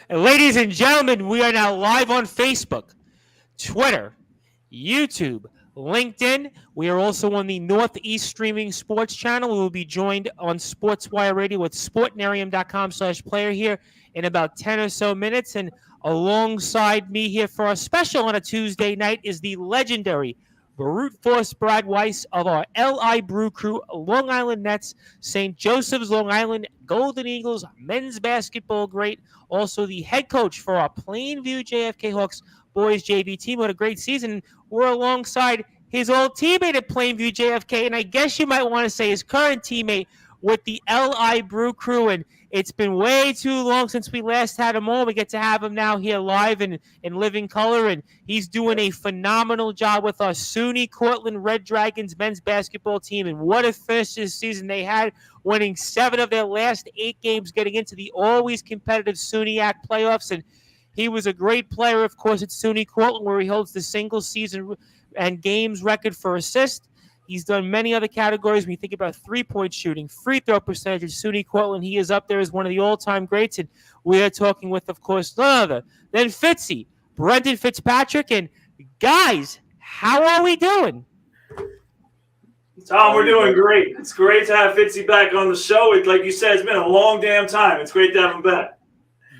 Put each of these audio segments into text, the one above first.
And ladies and gentlemen, we are now live on Facebook, Twitter, YouTube, LinkedIn. We are also on the Northeast Streaming Sports Channel. We will be joined on Sportswire Radio with sportnarium.com/player here in about 10 or so minutes. And alongside me here for our special on a Tuesday night is the legendary Brute Force Brad Weiss of our LI Brew Crew, Long Island Nets, St. Joseph's Long Island Golden Eagles, men's basketball great, also the head coach for our Plainview JFK Hawks boys JV team. What a great season. We're alongside his old teammate at Plainview JFK, and I guess you might want to say his current teammate with the LI Brew Crew. And it's been way too long since we last had him on. We get to have him now here live in living color, and he's doing a phenomenal job with our SUNY Cortland Red Dragons men's basketball team. And what a finish this season they had, winning 7 of their last 8 games, getting into the always competitive SUNYAC playoffs. And he was a great player, of course, at SUNY Cortland, where he holds the single season and games record for assists. He's done many other categories. When you think about three-point shooting, free throw percentage at SUNY Cortland, he is up there as one of the all-time greats. And we are talking with, of course, none other than Fitzy, Brendan Fitzpatrick. And guys, how are we doing? Tom, we're doing great. It's great to have Fitzy back on the show. Like you said, it's been a long damn time. It's great to have him back.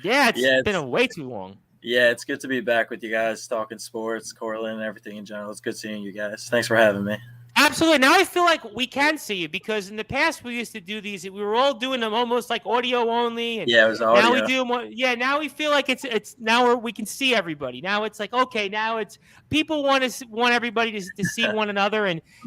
Yeah, it's been way too long. Yeah, it's good to be back with you guys, talking sports, Cortland, and everything in general. It's good seeing you guys. Thanks for having me. Absolutely. Now I feel like we can see you, because in the past we used to do these. We were all doing them almost like audio only. And yeah, it was audio. Now we do more. Yeah, now we feel like it's now we can see everybody. Now it's like, okay, now it's people want everybody to see one another.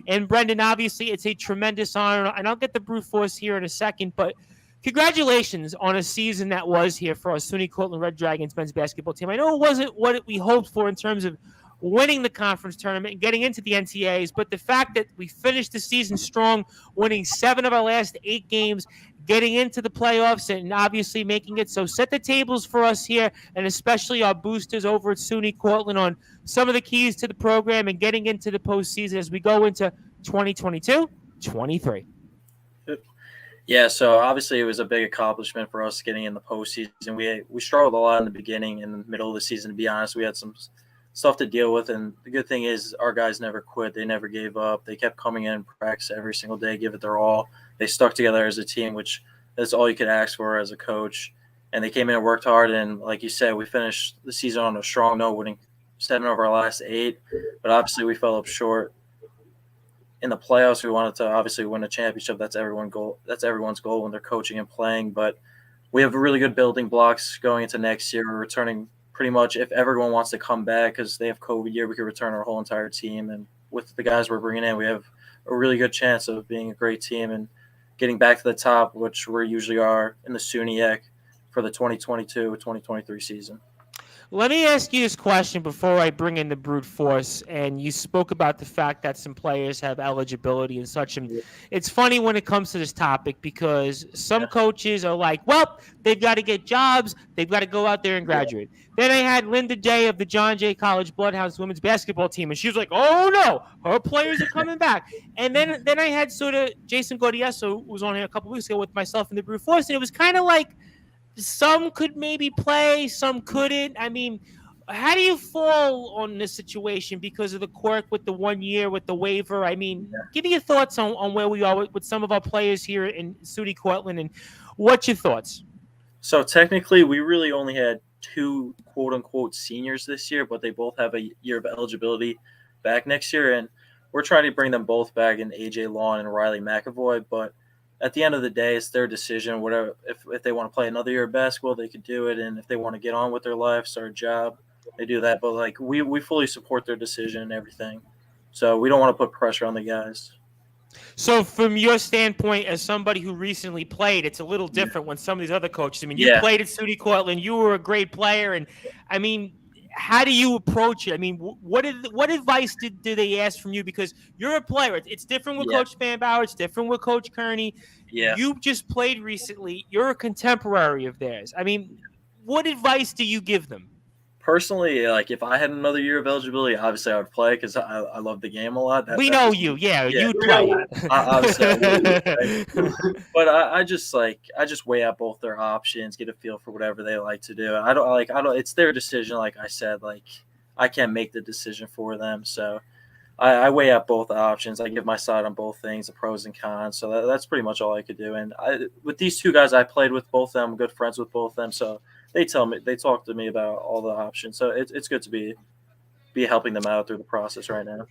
And Brendan, obviously, it's a tremendous honor. And I'll get the brute force here in a second, but congratulations on a season that was here for our SUNY Cortland Red Dragons men's basketball team. I know it wasn't what we hoped for in terms of winning the conference tournament and getting into the NCAAs, but the fact that we finished the season strong, winning 7 of our last 8 games, getting into the playoffs, and obviously making it so, set the tables for us here, and especially our boosters over at SUNY Cortland on some of the keys to the program and getting into the postseason as we go into 2022-23. Yeah, so obviously it was a big accomplishment for us getting in the postseason. We struggled a lot in the beginning and the middle of the season, to be honest. We had some stuff to deal with, and the good thing is our guys never quit. They never gave up. They kept coming in practice every single day, give it their all. They stuck together as a team, which is all you could ask for as a coach. And they came in and worked hard, and like you said, we finished the season on a strong note, winning 7 of our last 8. But obviously we fell up short. In the playoffs, we wanted to obviously win a championship. That's everyone's goal when they're coaching and playing. But we have really good building blocks going into next year. We're returning pretty much, if everyone wants to come back because they have COVID year, we could return our whole entire team. And with the guys we're bringing in, we have a really good chance of being a great team and getting back to the top, which we usually are in the SUNYAC for the 2022-2023 season. Let me ask you this question before I bring in the brute force. And you spoke about the fact that some players have eligibility and such. And it's funny when it comes to this topic, because some coaches are like, well, they've got to get jobs. They've got to go out there and graduate. Then I had Linda Day of the John Jay College Bloodhounds women's basketball team. And she was like, oh, no, her players are coming back. And then I had sort of Jason Gordieso, who was on here a couple weeks ago with myself and the brute force. And it was kind of like, some could maybe play, some couldn't. I mean, how do you fall on this situation because of the quirk with the 1 year with the waiver? I mean, give me your thoughts on where we are with some of our players here in SUNY Cortland, and what's your thoughts? So technically, we really only had 2 quote-unquote seniors this year, but they both have a year of eligibility back next year, and we're trying to bring them both back in AJ Lawn and Riley McAvoy, but at the end of the day, it's their decision. Whatever, if they want to play another year of basketball, they could do it. And if they want to get on with their life, start a job, they do that. But like we fully support their decision and everything. So we don't want to put pressure on the guys. So from your standpoint, as somebody who recently played, it's a little different when some of these other coaches. I mean, you played at SUNY Cortland. You were a great player, and I mean, how do you approach it? I mean, what advice did they ask from you? Because you're a player. It's different with Coach Spanbauer. It's different with Coach Kearney. Yeah. You just played recently. You're a contemporary of theirs. I mean, what advice do you give them? personally, like if I had another year of eligibility, obviously I would play because I love the game a lot. We know you, you'd play. Obviously, I would, right? But I just weigh out both their options, get a feel for whatever they like to do. I don't. It's their decision. Like I said, like I can't make the decision for them. So I weigh out both options. I give my side on both things, the pros and cons. So that's pretty much all I could do. And with these two guys, I played with both of them. I'm good friends with both of them. So they talk to me about all the options. So it's good to be helping them out through the process right now.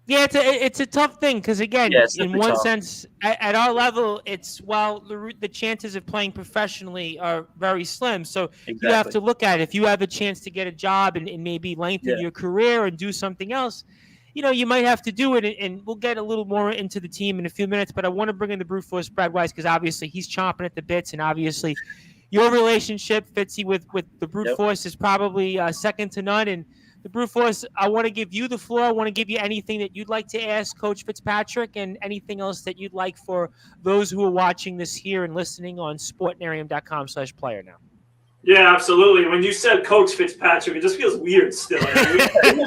Yeah, it's a tough thing because again, in one sense, at our level, it's the chances of playing professionally are very slim. So you have to look at it. If you have a chance to get a job and maybe lengthen your career and do something else, you might have to do it. And we'll get a little more into the team in a few minutes. But I want to bring in the Brute Force Brad Weiss because obviously he's chomping at the bits, and obviously your relationship, Fitzy, with the Brute Force is probably second to none. And the Brute Force, I want to give you the floor. I want to give you anything that you'd like to ask Coach Fitzpatrick and anything else that you'd like for those who are watching this here and listening on sportnarium.com/player now. Yeah, absolutely. When you said Coach Fitzpatrick, it just feels weird still. What am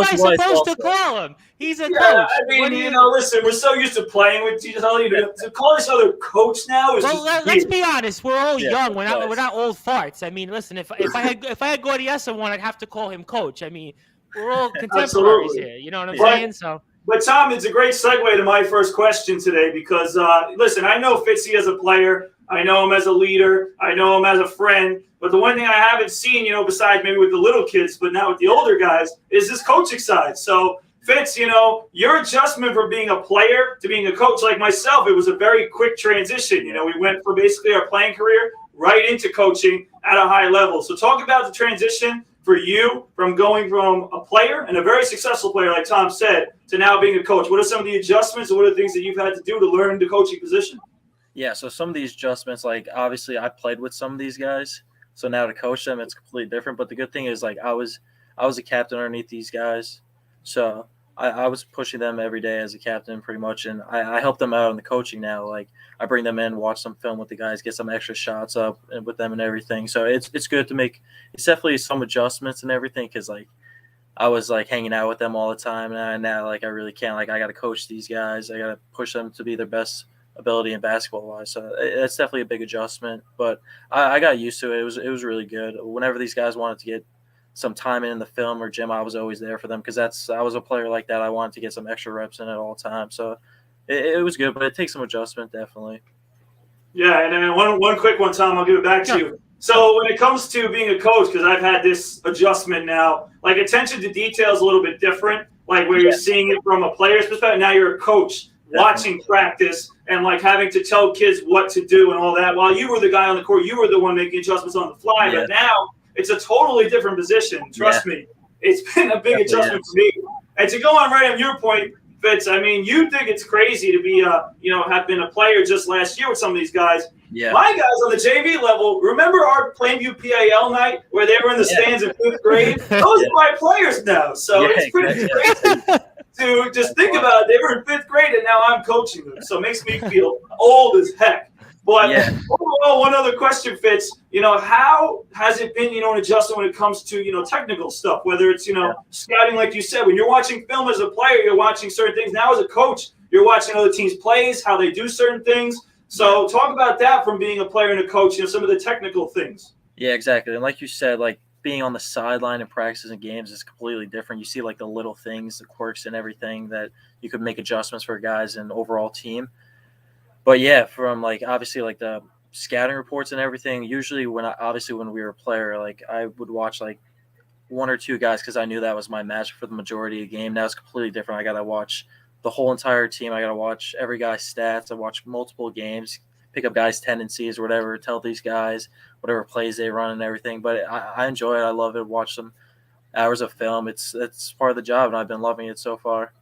I supposed to call him? He's a coach. I mean, listen, we're so used to playing with each other. To call each other coach now is let's be honest. We're all young. We're not old farts. I mean, listen, if I had Gordiessa one, I'd have to call him coach. I mean, we're all contemporaries here. You know what I'm saying? So. But, Tom, it's a great segue to my first question today because, listen, I know Fitzy as a player. I know him as a leader. I know him as a friend. But the one thing I haven't seen, besides maybe with the little kids, but now with the older guys, is this coaching side. So, Fitz, your adjustment from being a player to being a coach like myself, it was a very quick transition. We went from basically our playing career right into coaching at a high level. So talk about the transition for you from going from a player and a very successful player, like Tom said, to now being a coach. What are some of the adjustments and what are the things that you've had to do to learn the coaching position? Yeah, so some of these adjustments, like obviously I played with some of these guys, so now to coach them, it's completely different. But the good thing is, like I was a captain underneath these guys, so I was pushing them every day as a captain pretty much, and I help them out in the coaching now. Like I bring them in, watch some film with the guys, get some extra shots up with them and everything. So it's good to make. It's definitely some adjustments and everything because like I was like hanging out with them all the time, and now like I really can't. Like I got to coach these guys. I got to push them to be their best ability in basketball wise. So that's definitely a big adjustment, but I got used to it. It was really good. Whenever these guys wanted to get some time in the film or gym, I was always there for them because I was a player like that. I wanted to get some extra reps in at all times. So it was good, but it takes some adjustment definitely. Yeah, and then one quick one, Tom, I'll give it back to you. So when it comes to being a coach, because I've had this adjustment now, like attention to detail is a little bit different, like where you're seeing it from a player's perspective. Now you're a coach watching practice and like having to tell kids what to do and all that. While you were the guy on the court, you were the one making adjustments on the fly. But now it's a totally different position. Trust me, it's been a big adjustment for me. And to go on right on your point, Fitz, I mean, you think it's crazy to be have been a player just last year with some of these guys. Yeah. My guys on the JV level, remember our Plainview PAL night where they were in the stands in 5th grade? Those are my players now. So it's pretty crazy. To just think about it, they were in 5th grade and now I'm coaching them. So it makes me feel old as heck. But overall, one other question, Fitz, how has it been, an adjustment when it comes to, technical stuff, whether it's, scouting, like you said, when you're watching film as a player, you're watching certain things. Now as a coach, you're watching other teams' plays, how they do certain things. So talk about that from being a player and a coach, some of the technical things. Yeah, exactly. And like you said, like, being on the sideline in practices and games is completely different. You see like the little things, the quirks and everything that you could make adjustments for guys and overall team. But yeah, from like obviously like the scouting reports and everything, usually when we were a player, like I would watch like one or two guys because I knew that was my match for the majority of the game. Now it's completely different. I got to watch the whole entire team. I got to watch every guy's stats. I watch multiple games, pick up guys' tendencies or whatever, tell these guys whatever plays they run and everything. But I enjoy it. I love it. Watch some hours of film. It's part of the job, and I've been loving it so far.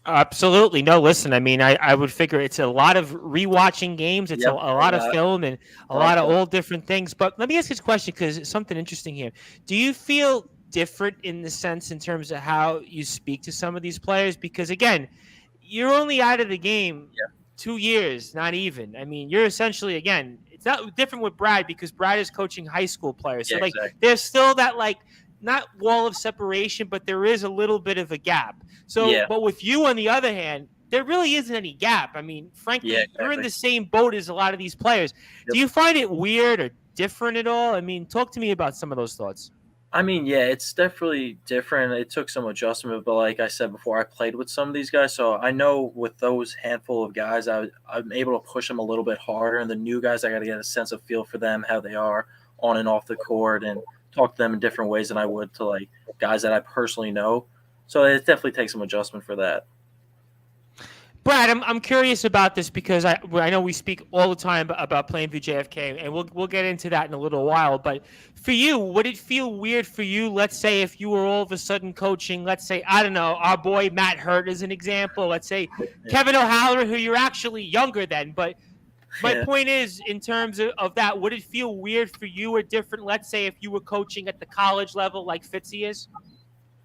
Absolutely. No, listen, I mean, I would figure it's a lot of rewatching games. It's a lot of film and a lot of all different things. But let me ask this question because it's something interesting here. Do you feel different in the sense in terms of how you speak to some of these players? Because, again, you're only out of the game 2 years, not even. I mean, you're essentially, again, it's not different with Brad because Brad is coaching high school players. So exactly. there's still that not wall of separation, but there is a little bit of a gap. So, but with you on the other hand, there really isn't any gap. I mean, frankly, you're in the same boat as a lot of these players. Yep. Do you find it weird or different at all? I mean, talk to me about some of those thoughts. I mean, yeah, it's definitely different. It took some adjustment, but like I said before, I played with some of these guys, so I know with those handful of guys, I'm able to push them a little bit harder. And the new guys, I got to get a sense of feel for them, how they are on and off the court, and talk to them in different ways than I would to like guys that I personally know. So it definitely takes some adjustment for that. Brad, I'm curious about this because I know we speak all the time about Plainview JFK, and we'll get into that in a little while. But for you, would it feel weird for you, let's say, if you were all of a sudden coaching, let's say, I don't know, our boy Matt Hurt as an example, let's say Kevin O'Halloran, who you're actually younger than, but my point is, in terms of that, would it feel weird for you or different, let's say, if you were coaching at the college level like Fitzy is?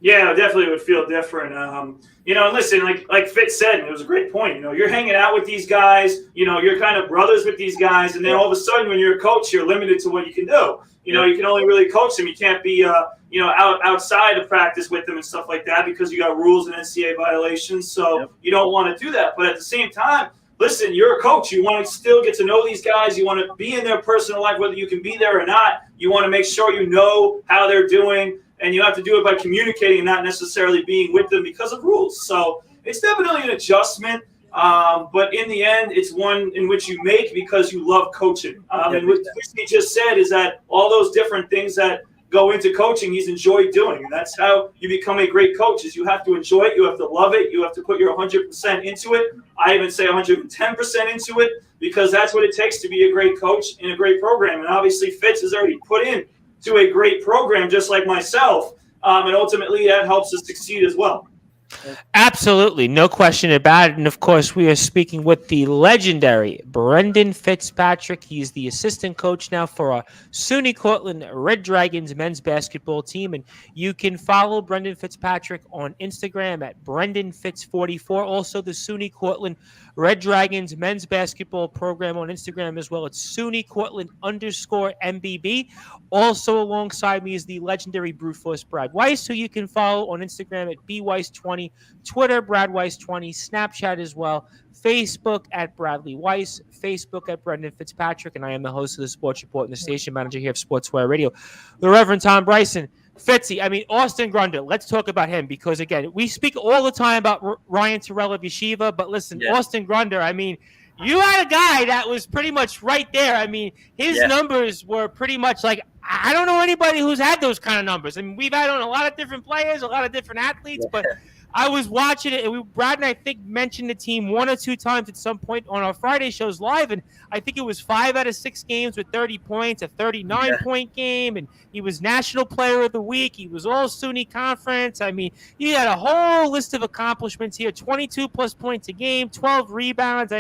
Yeah, definitely would feel different. And listen, like Fitz said, and it was a great point. You're hanging out with these guys. You're kind of brothers with these guys, and then all of a sudden, when you're a coach, you're limited to what you can do. You can only really coach them. You can't be, outside of practice with them and stuff like that because you got rules and NCAA violations. So you don't want to do that. But at the same time, listen, you're a coach. You want to still get to know these guys. You want to be in their personal life, whether you can be there or not. You want to make sure you know how they're doing. And you have to do it by communicating and not necessarily being with them because of rules. So it's definitely an adjustment. But in the end, it's one in which you make because you love coaching. And what he just said is that all those different things that go into coaching, he's enjoyed doing. And that's how you become a great coach is you have to enjoy it. You have to love it. You have to put your 100% into it. I even say 110% into it because that's what it takes to be a great coach in a great program. And obviously Fitz has already put in to a great program just like myself, and ultimately that helps us succeed as well. Absolutely, no question about it. And of course, we are speaking with the legendary Brendan Fitzpatrick. He's the assistant coach now for our SUNY Cortland Red Dragons men's basketball team. And you can follow Brendan Fitzpatrick on Instagram at BrendanFitz44. Also, the SUNY Cortland Red Dragons men's basketball program on Instagram as well. It's SUNY Cortland _MBB. Also alongside me is the legendary Brute Force Brad Weiss, who you can follow on Instagram at BWeiss20. Twitter, Brad Weiss20, Snapchat as well, Facebook at Bradley Weiss, Facebook at Brendan Fitzpatrick, and I am the host of the Sports Report and the station manager here of Sportswire Radio, the Reverend Tom Bryson. Fitzy, Austin Grunder, let's talk about him because, again, we speak all the time about Ryan Terrell of Yeshiva, but listen, Austin Grunder, you had a guy that was pretty much right there. His numbers were pretty much like, I don't know anybody who's had those kind of numbers. We've had on a lot of different players, a lot of different athletes, but I was watching it, and Brad and I think mentioned the team one or two times at some point on our Friday shows live, and I think it was 5 out of 6 games with 30 points, a 39-point game, and he was National Player of the Week. He was all SUNY Conference. He had a whole list of accomplishments here, 22-plus points a game, 12 rebounds.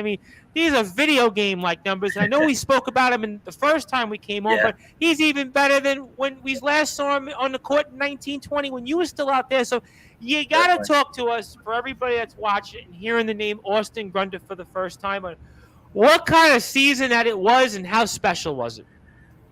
These are video game-like numbers. And I know we spoke about him in the first time we came on, but he's even better than when we last saw him on the court in 1920 when you were still out there. So you got to talk to us, for everybody that's watching and hearing the name Austin Grunder for the first time, on what kind of season that it was and how special was it?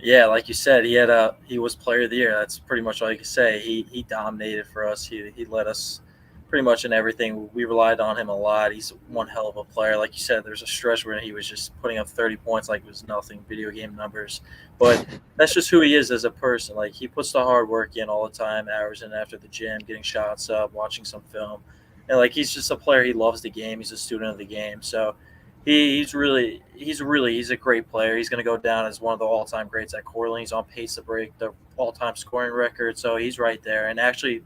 Yeah, like you said, he was Player of the Year. That's pretty much all you can say. He dominated for us. He led us pretty much in everything. We relied on him a lot. He's one hell of a player. Like you said, there's a stretch where he was just putting up 30 points like it was nothing, video game numbers. But that's just who he is as a person. Like, he puts the hard work in all the time, hours in after the gym, getting shots up, watching some film. And, he's just a player. He loves the game. He's a student of the game. So he's a great player. He's going to go down as one of the all-time greats at Cortland. He's on pace to break the all-time scoring record. So he's right there. And actually,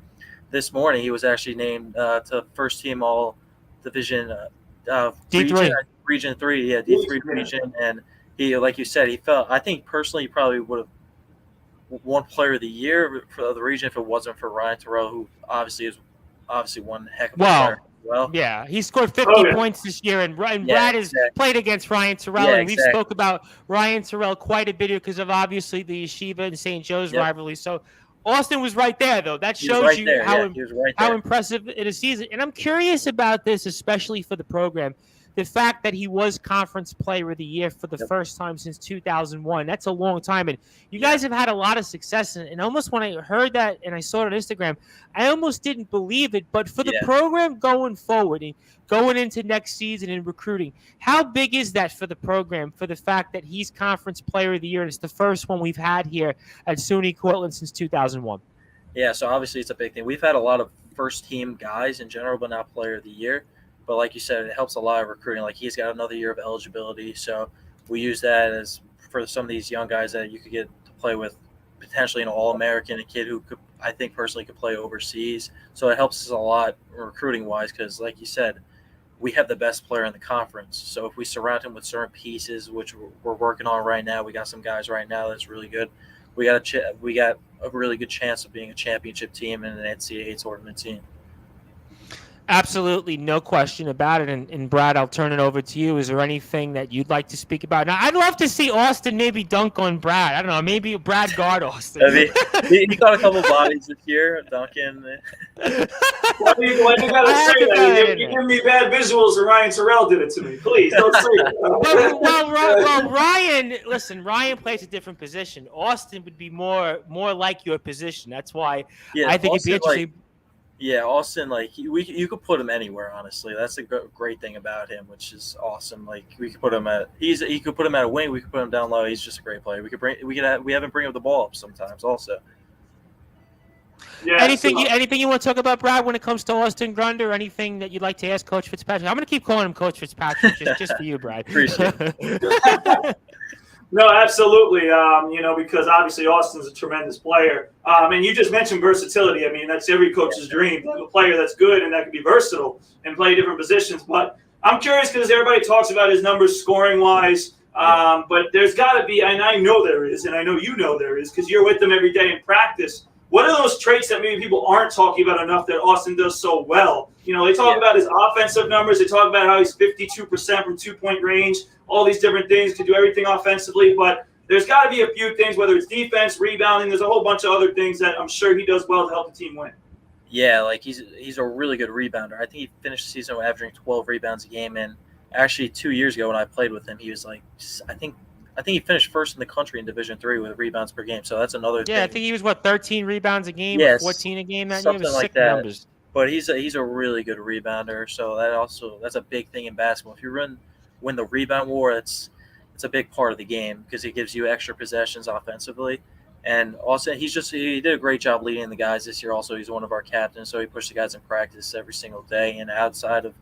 this morning, he was actually named to first team all division D3. Region 3, D3 region. And he, like you said, I think personally he probably would have won Player of the Year for the region if it wasn't for Ryan Terrell, who obviously one heck of a player. Well, yeah, he scored 50 points this year, and Brad has played against Ryan Terrell, and we've spoke about Ryan Terrell quite a bit because of obviously the Yeshiva and St. Joe's rivalry. So Austin was right there, though. That shows you how impressive it is season. And I'm curious about this, especially for the program. the fact that he was Conference Player of the Year for the first time since 2001. That's a long time. And you guys have had a lot of success. And almost when I heard that and I saw it on Instagram, I almost didn't believe it. But for the program going forward and going into next season in recruiting, how big is that for the program, for the fact that he's Conference Player of the Year? And it's the first one we've had here at SUNY Cortland since 2001. Yeah, so obviously it's a big thing. We've had a lot of first-team guys in general, but not Player of the Year. But like you said, it helps a lot of recruiting. Like, he's got another year of eligibility, so we use that as for some of these young guys that you could get to play with, potentially an All-American, a kid who could, I think personally, could play overseas. So it helps us a lot recruiting-wise because, like you said, we have the best player in the conference. So if we surround him with certain pieces, which we're working on right now, we got some guys right now that's really good. We got a really good chance of being a championship team and an NCAA tournament team. Absolutely, no question about it. And Brad, I'll turn it over to you. Is there anything that you'd like to speak about? Now, I'd love to see Austin maybe dunk on Brad. I don't know, maybe Brad guard Austin. He got a couple bodies this year, dunking. Why do you gotta say that? You give me bad visuals, and Ryan Terrell did it to me. Please don't say that. well, Ryan, listen. Ryan plays a different position. Austin would be more like your position. That's why I think it'd be interesting. Austin, you could put him anywhere. Honestly, that's the great thing about him, which is awesome. Like, we could put him he could put him at a wing. We could put him down low. He's just a great player. We have him bring up the ball up sometimes also. Yeah. Anything you want to talk about, Brad, when it comes to Austin Grunder? Anything that you'd like to ask Coach Fitzpatrick? I'm going to keep calling him Coach Fitzpatrick just for you, Brad. Appreciate it. No, absolutely. Because obviously Austin's a tremendous player. And you just mentioned versatility. I mean, that's every coach's dream to have a player that's good and that can be versatile and play different positions. But I'm curious because everybody talks about his numbers scoring-wise. But there's got to be, and I know there is, and I know you know there is, because you're with them every day in practice. What are those traits that maybe people aren't talking about enough that Austin does so well? They talk about his offensive numbers. They talk about how he's 52% from two-point range, all these different things, can do everything offensively. But there's got to be a few things, whether it's defense, rebounding. There's a whole bunch of other things that I'm sure he does well to help the team win. Yeah, he's a really good rebounder. I think he finished the season averaging 12 rebounds a game. And actually 2 years ago when I played with him, he was I think he finished first in the country in Division III with rebounds per game. So that's another thing. Yeah, I think he was 13 rebounds a game, 14 a game that year. It was like sick that. Numbers. But he's a really good rebounder. So that's a big thing in basketball. If you win the rebound war, it's a big part of the game because it gives you extra possessions offensively. And also, he did a great job leading the guys this year. Also, he's one of our captains, so he pushed the guys in practice every single day. And outside of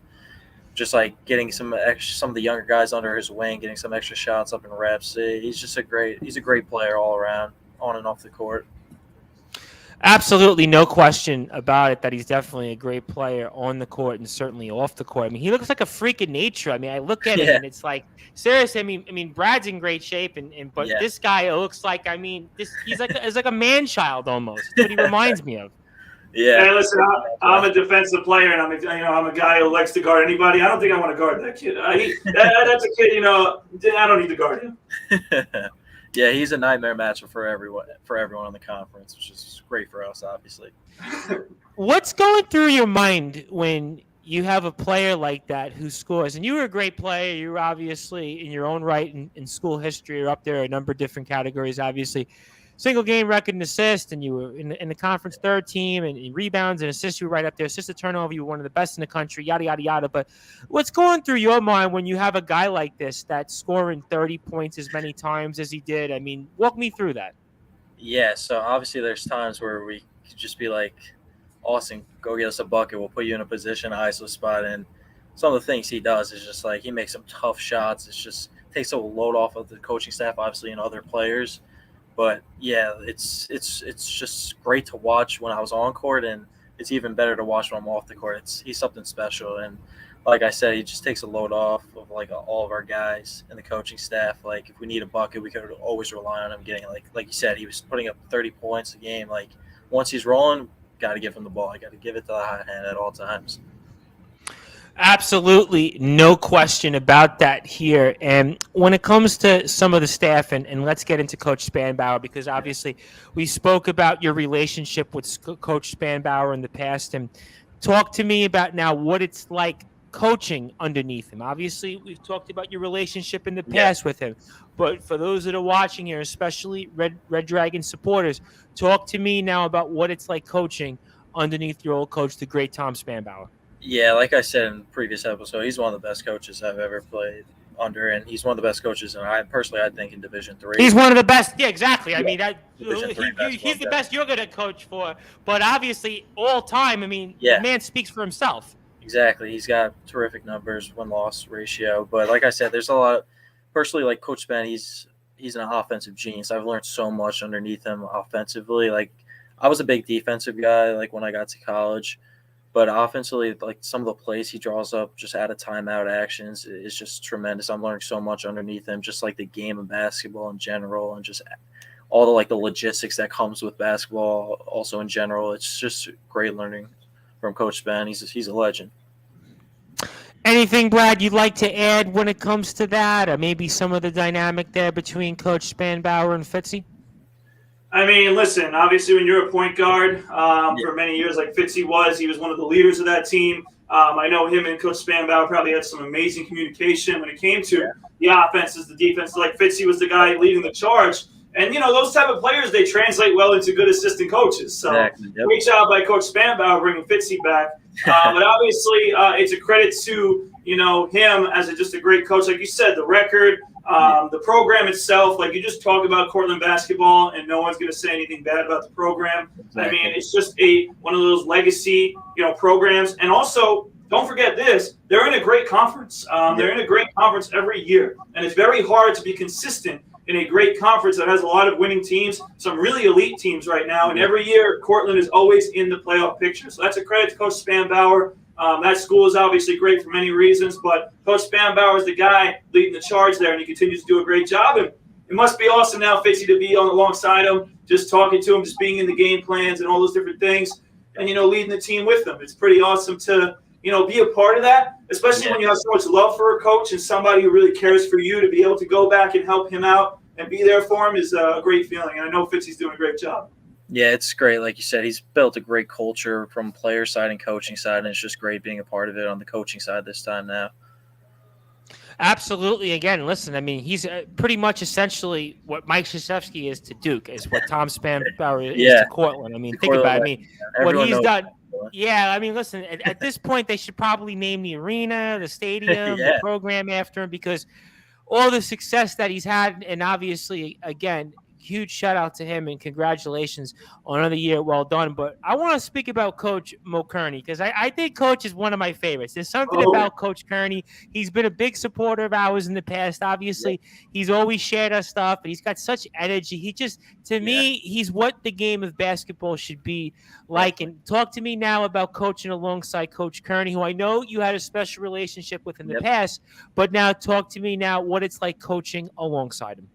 just getting some of the younger guys under his wing, getting some extra shots up in reps, he's a great player all around, on and off the court. Absolutely, no question about it that he's definitely a great player on the court and certainly off the court. I mean, he looks like a freak of nature. I mean, I look at him and it's like, seriously. I mean, Brad's in great shape, but this guy looks like, he's like a man child almost. That's what he reminds me of. Yeah. Hey, listen, I'm a defensive player, and I'm a guy who likes to guard anybody. I don't think I want to guard that kid. That's a kid. I don't need to guard him. Yeah, he's a nightmare matchup for everyone in the conference, which is great for us, obviously. What's going through your mind when you have a player like that who scores? And you were a great player. You were obviously in your own right in school history. You're up there a number of different categories, obviously. Single game record and assist, and you were in the conference third team, and in rebounds and assists, you were right up there. Assist to turnover, you were one of the best in the country, yada, yada, yada. But what's going through your mind when you have a guy like this that's scoring 30 points as many times as he did? I mean, walk me through that. Yeah, so obviously there's times where we could just be like, Austin, go get us a bucket. We'll put you in a position, ISO spot. And some of the things he does is just he makes some tough shots. It's just takes a load off of the coaching staff, obviously, and other players. But yeah, it's just great to watch when I was on court, and it's even better to watch when I'm off the court. He's something special, and like I said, he just takes a load off of all of our guys and the coaching staff. Like, if we need a bucket, we could always rely on him getting like you said, he was putting up 30 points a game. Like, once he's rolling, got to give him the ball. I got to give it to the hot hand at all times. Absolutely, no question about that here. And when it comes to some of the staff, and let's get into Coach Spanbauer, because obviously we spoke about your relationship with Coach Spanbauer in the past. And talk to me about now what it's like coaching underneath him? Obviously, we've talked about your relationship in the past with him, but for those that are watching here, especially Red Dragon supporters, talk to me now about what it's like coaching underneath your old coach, the great Tom Spanbauer. Yeah, like I said in the previous episode, he's one of the best coaches I've ever played under, and he's one of the best coaches, and I think in Division III. He's one of the best. Yeah, exactly. I mean, he's the best you're going to coach for, but obviously all time. I mean, the man speaks for himself. Exactly. He's got terrific numbers, win-loss ratio. But like I said, there's a lot of personally, like Coach Ben, he's an offensive genius. I've learned so much underneath him offensively. Like I was a big defensive guy, like when I got to college. But offensively, like some of the plays he draws up just out of timeout actions is just tremendous. I'm learning so much underneath him, just like the game of basketball in general and just all the like the logistics that comes with basketball also in general. It's just great learning from Coach Ben. He's a legend. Anything, Brad, you'd like to add when it comes to that, or maybe some of the dynamic there between Coach Spanbauer and Fitzy? I mean, listen, obviously when you're a point guard for many years like Fitzy was, he was one of the leaders of that team. I know him and Coach Spanbauer probably had some amazing communication when it came to the offenses, the defense. Like Fitzy was the guy leading the charge. And, you know, those type of players, they translate well into good assistant coaches. So great job by Coach Spanbauer bringing Fitzy back. But obviously it's a credit to, you know, him as just a great coach. Like you said, the record, the program itself, like you just talk about Cortland basketball and no one's going to say anything bad about the program. I mean, it's just one of those legacy, you know, programs. And also, don't forget this, they're in a great conference. They're in a great conference every year. And it's very hard to be consistent in a great conference that has a lot of winning teams, some really elite teams right now. And every year, Cortland is always in the playoff picture. So that's a credit to Coach Spanbauer. That school is obviously great for many reasons, but Coach Spanbauer is the guy leading the charge there, and he continues to do a great job. And it must be awesome now, Fitzy, to be alongside him, just talking to him, just being in the game plans and all those different things, and, you know, leading the team with them. It's pretty awesome to, you know, be a part of that, especially when you have so much love for a coach and somebody who really cares for you. To be able to go back and help him out and be there for him is a great feeling. And I know Fitzy's doing a great job. Yeah, it's great. Like you said, he's built a great culture from player side and coaching side, and it's just great being a part of it on the coaching side this time now. Absolutely. Again, listen, I mean, he's pretty much essentially what Mike Krzyzewski is to Duke, is what Tom Spanbauer is to Cortland. I mean, think about it. I mean, what he's done. Yeah, I mean, listen, at this point, they should probably name the arena, the stadium, the program after him, because all the success that he's had, and obviously, again, huge shout out to him and congratulations on another year well done. But I want to speak about Coach Mo Kearney, because I think Coach is one of my favorites. There's something about Coach Kearney. He's been a big supporter of ours in the past. Obviously, he's always shared our stuff, and he's got such energy. He just, to me, he's what the game of basketball should be like. And talk to me now about coaching alongside Coach Kearney, who I know you had a special relationship with in the past, but now talk to me now what it's like coaching alongside him.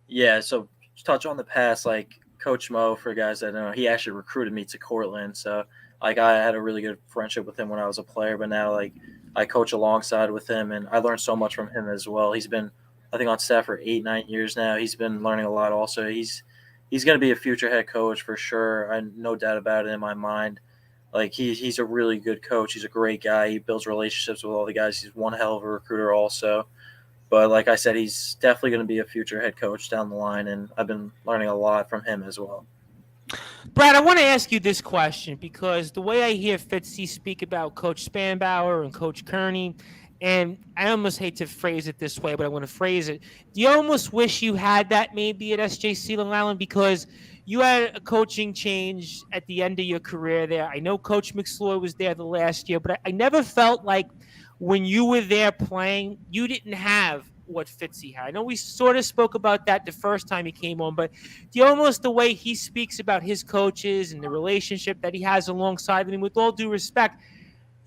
Yeah, so touch on the past, like Coach Mo, for guys that know, he actually recruited me to Cortland. So like I had a really good friendship with him when I was a player, but now like I coach alongside with him and I learned so much from him as well. He's been, I think, on staff for 8-9 years now. He's been learning a lot also. He's going to be a future head coach for sure. I no doubt about it in my mind. Like he's a really good coach. He's a great guy. He builds relationships with all the guys. He's one hell of a recruiter also. But like I said, he's definitely going to be a future head coach down the line, and I've been learning a lot from him as well. Brad, I want to ask you this question, because the way I hear Fitzy speak about Coach Spanbauer and Coach Kearney, and I almost hate to phrase it this way, but I want to phrase it. Do you almost wish you had that maybe at SJC Long Island, because you had a coaching change at the end of your career there? I know Coach McSloy was there the last year, but I never felt like when you were there playing, you didn't have what Fitzy had. I know we sort of spoke about that the first time he came on, but almost the way he speaks about his coaches and the relationship that he has alongside them, with all due respect,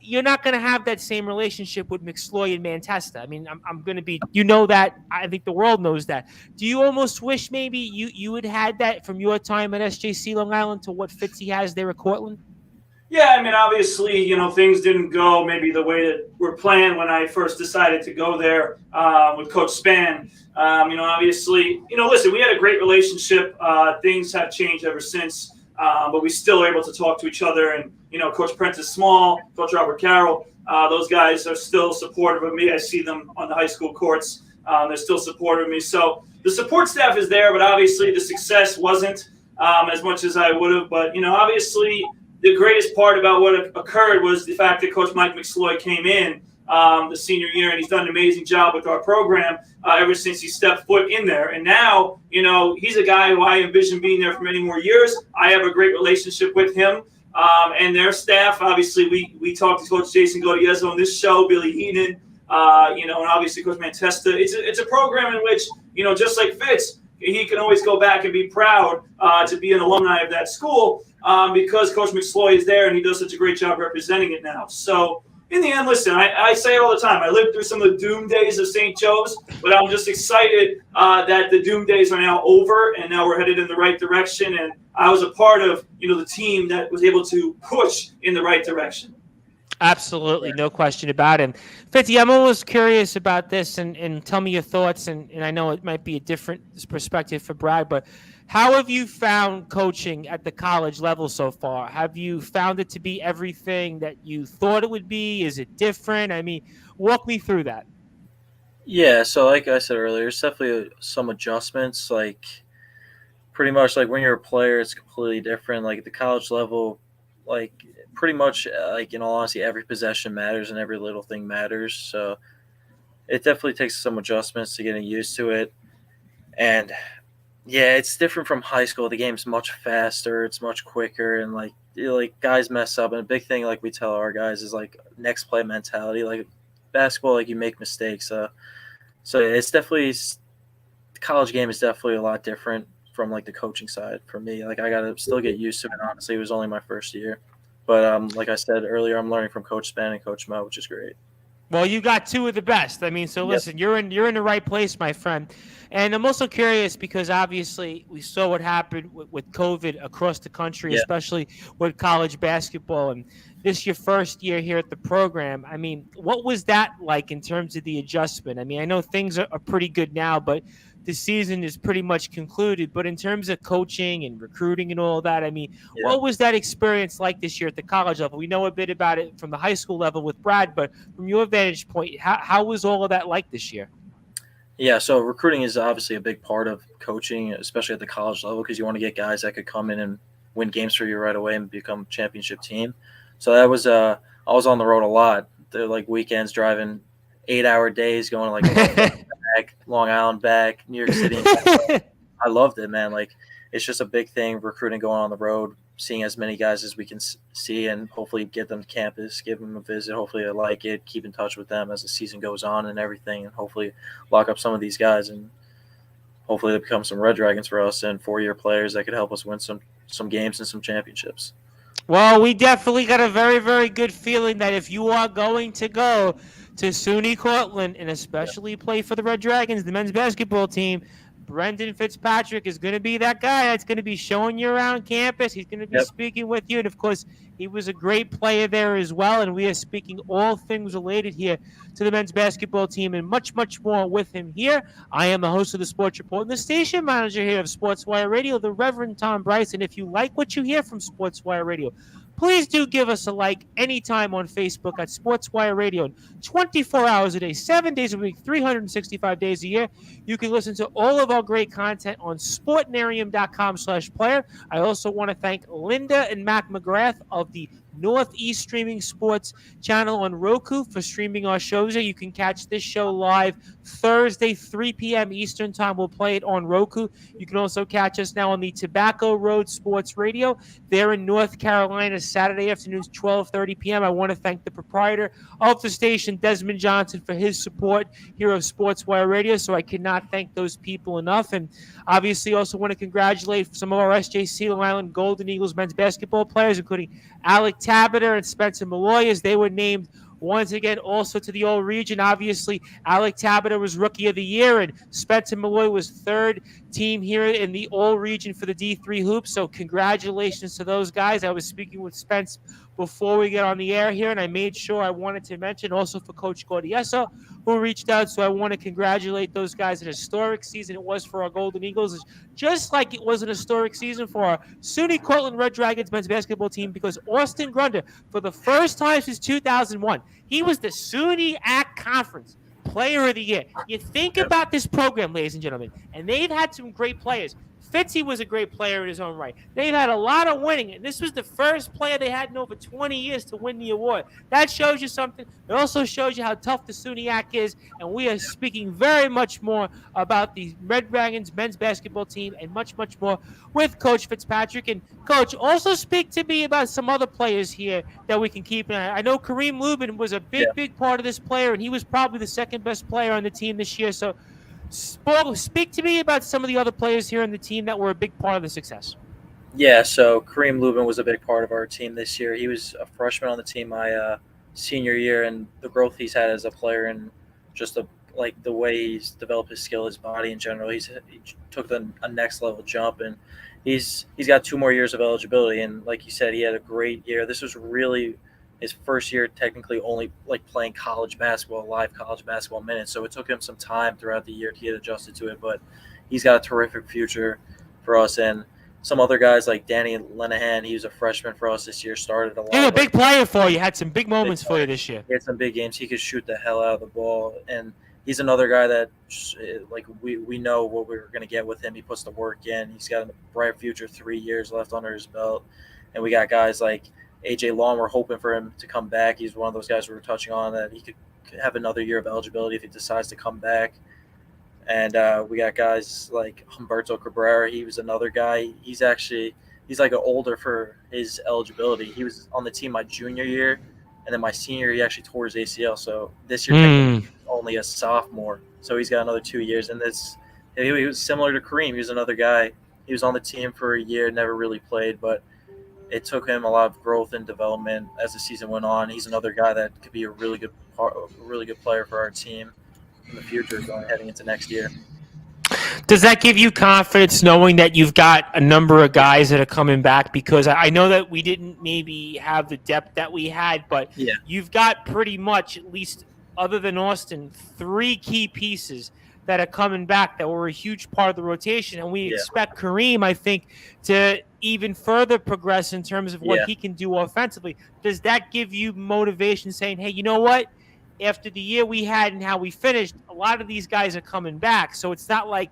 you're not going to have that same relationship with McSloy and Mantesta. I mean, I'm going to be, you know that. I think the world knows that. Do you almost wish maybe you had had that from your time at SJC Long Island to what Fitzy has there at Cortland? Yeah, I mean, obviously, you know, things didn't go maybe the way that we're planned when I first decided to go there with Coach Span. You know, obviously, you know, listen, we had a great relationship. Things have changed ever since. but we still are able to talk to each other. And, Coach Prentice Small, Coach Robert Carroll, those guys are still supportive of me. I see them on the high school courts. They're still supportive of me. So the support staff is there, but obviously the success wasn't as much as I would have. But, obviously the greatest part about what occurred was the fact that Coach Mike McSloy came in the senior year, and he's done an amazing job with our program ever since he stepped foot in there. And now, he's a guy who I envision being there for many more years. I have a great relationship with him and their staff. Obviously, we talked to Coach Jason Godiezo on this show, Billy Heenan, and obviously Coach Mantesta. It's a program in which, just like Fitz, he can always go back and be proud to be an alumni of that school because Coach McSloy is there and he does such a great job representing it now. So in the end, listen, I say it all the time. I lived through some of the doom days of St. Joe's, but I'm just excited that the doom days are now over and now we're headed in the right direction. And I was a part of, the team that was able to push in the right direction. Absolutely, no question about it. Fitzy, I'm always curious about this, and tell me your thoughts. And I know it might be a different perspective for Brad, but how have you found coaching at the college level so far? Have you found it to be everything that you thought it would be? Is it different? I mean, walk me through that. Yeah, so like I said earlier, it's definitely some adjustments. Like pretty much like when you're a player, it's completely different. Like at the college level, like pretty much like in all honesty, every possession matters and every little thing matters. So it definitely takes some adjustments to getting used to it. And yeah, it's different from high school. The game's much faster, it's much quicker, and like guys mess up. And a big thing like we tell our guys is like next play mentality. Like basketball, like you make mistakes. So it's definitely the college game is definitely a lot different from like the coaching side for me. Like I gotta still get used to it. Honestly, it was only my first year. But like I said earlier, I'm learning from Coach Span and Coach Mo, which is great. Well, you got two of the best. I mean, so listen, you're in the right place, my friend. And I'm also curious because obviously we saw what happened with COVID across the country, especially with college basketball. And this is your first year here at the program. I mean, what was that like in terms of the adjustment? I mean, I know things are pretty good now, but the season is pretty much concluded. But in terms of coaching and recruiting and all that, I mean, what was that experience like this year at the college level? We know a bit about it from the high school level with Brad, but from your vantage point, how was all of that like this year? Yeah, so recruiting is obviously a big part of coaching, especially at the college level, because you want to get guys that could come in and win games for you right away and become a championship team. So that was I was on the road a lot. They're like weekends driving 8-hour days going to like back, Long Island back, New York City. I loved it, man. Like it's just a big thing, recruiting, going on the road, seeing as many guys as we can see, and hopefully get them to campus, give them a visit. Hopefully they like it, keep in touch with them as the season goes on and everything, and hopefully lock up some of these guys, and hopefully they become some Red Dragons for us and 4-year players that could help us win some games and some championships. Well, we definitely got a very, very good feeling that if you are going to go to SUNY Cortland and especially play for the Red Dragons, the men's basketball team, Brendan Fitzpatrick is going to be that guy that's going to be showing you around campus. He's going to be speaking with you. And, of course, he was a great player there as well. And we are speaking all things related here to the men's basketball team and much, much more with him here. I am the host of the Sports Report and the station manager here of Sportswire Radio, the Reverend Tom Bryce. And if you like what you hear from Sportswire Radio, please do give us a like anytime on Facebook at Sportswire Radio. 24 hours a day, 7 days a week, 365 days a year. You can listen to all of our great content on sportnarium.com/player. I also want to thank Linda and Mac McGrath of the Northeast Streaming Sports channel on Roku for streaming our shows here. You can catch this show live Thursday, 3 p.m. Eastern Time. We'll play it on Roku. You can also catch us now on the Tobacco Road Sports Radio. They're in North Carolina, Saturday afternoons, 12:30 p.m. I want to thank the proprietor of the station, Desmond Johnson, for his support here of Sportswire Radio. So I cannot thank those people enough. And obviously also want to congratulate some of our SJC Long Island Golden Eagles men's basketball players, including Alec Tabiter and Spencer Malloy, as they were named once again also to the All-Region. Obviously, Alec Tabiter was Rookie of the Year, and Spencer Malloy was third team here in the all region for the D3 hoops. So congratulations to those guys. I was speaking with Spence before we get on the air here, and I made sure I wanted to mention also for Coach Gaudiesa, who reached out. So I want to congratulate those guys. An historic season it was for our Golden Eagles, just like it was an historic season for our SUNY Cortland Red Dragons men's basketball team, because Austin Grunder, for the first time since 2001, he was the SUNY AC Conference Player of the Year. You think about this program, ladies and gentlemen, and they've had some great players. Fitzy was a great player in his own right. They've had a lot of winning, and this was the first player they had in over 20 years to win the award. That shows you something. It also shows you how tough the SUNYAC is, and we are speaking very much more about the Red Dragons men's basketball team and much, much more with Coach Fitzpatrick. And, Coach, also speak to me about some other players here that we can keep an eye on. I know Kareem Lubin was a big part of this player, and he was probably the second best player on the team this year. So, speak to me about some of the other players here on the team that were a big part of the success. Yeah, so Kareem Lubin was a big part of our team this year. He was a freshman on the team my senior year, and the growth he's had as a player and just the way he's developed his skill, his body in general, he took a next level jump, and he's got 2 more years of eligibility. And like you said, he had a great year. This was really his first year technically only playing college basketball, live college basketball minutes. So it took him some time throughout the year to get adjusted to it, but he's got a terrific future for us. And some other guys like Danny Lenahan, he was a freshman for us this year, started a lot. He's a big player for you. Had some big moments for you this year. He had some big games. He could shoot the hell out of the ball. And he's another guy that we know what we're going to get with him. He puts the work in. He's got a bright future, 3 years left under his belt. And we got guys like AJ Long, we're hoping for him to come back. He's one of those guys we were touching on that he could have another year of eligibility if he decides to come back. And we got guys like Humberto Cabrera. He was another guy. He's like an older for his eligibility. He was on the team my junior year, and then my senior year he actually tore his ACL. So this year he's only a sophomore. So he's got another 2 years. And he was similar to Kareem. He was another guy. He was on the team for a year, never really played, but it took him a lot of growth and development as the season went on. He's another guy that could be a really good player for our team in the future, heading into next year. Does that give you confidence knowing that you've got a number of guys that are coming back? Because I know that we didn't maybe have the depth that we had, but you've got pretty much, at least other than Austin, 3 key pieces that are coming back that were a huge part of the rotation. And we expect Kareem, I think, to even further progress in terms of what he can do offensively. Does that give you motivation saying, hey, you know what? After the year we had and how we finished, a lot of these guys are coming back. So it's not like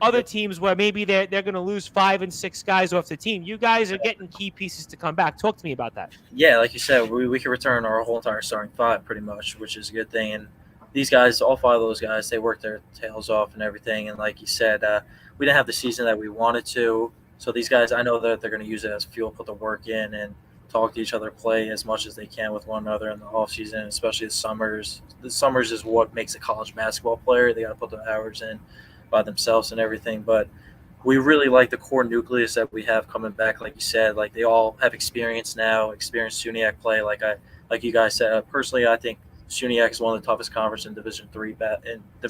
other teams where maybe they're going to lose 5 and 6 guys off the team. You guys are getting key pieces to come back. Talk to me about that. Yeah, like you said, we can return our whole entire starting 5 pretty much, which is a good thing. And these guys, all 5 of those guys, they worked their tails off and everything. And like you said, we didn't have the season that we wanted to. So these guys, I know that they're going to use it as fuel, put the work in, and talk to each other, play as much as they can with one another in the offseason, especially the summers. The summers is what makes a college basketball player. They got to put the hours in by themselves and everything. But we really like the core nucleus that we have coming back. Like you said, like they all have experience now, experienced SUNYAC play. Like you guys said, personally, I think SUNYAC is one of the toughest conferences in Division III.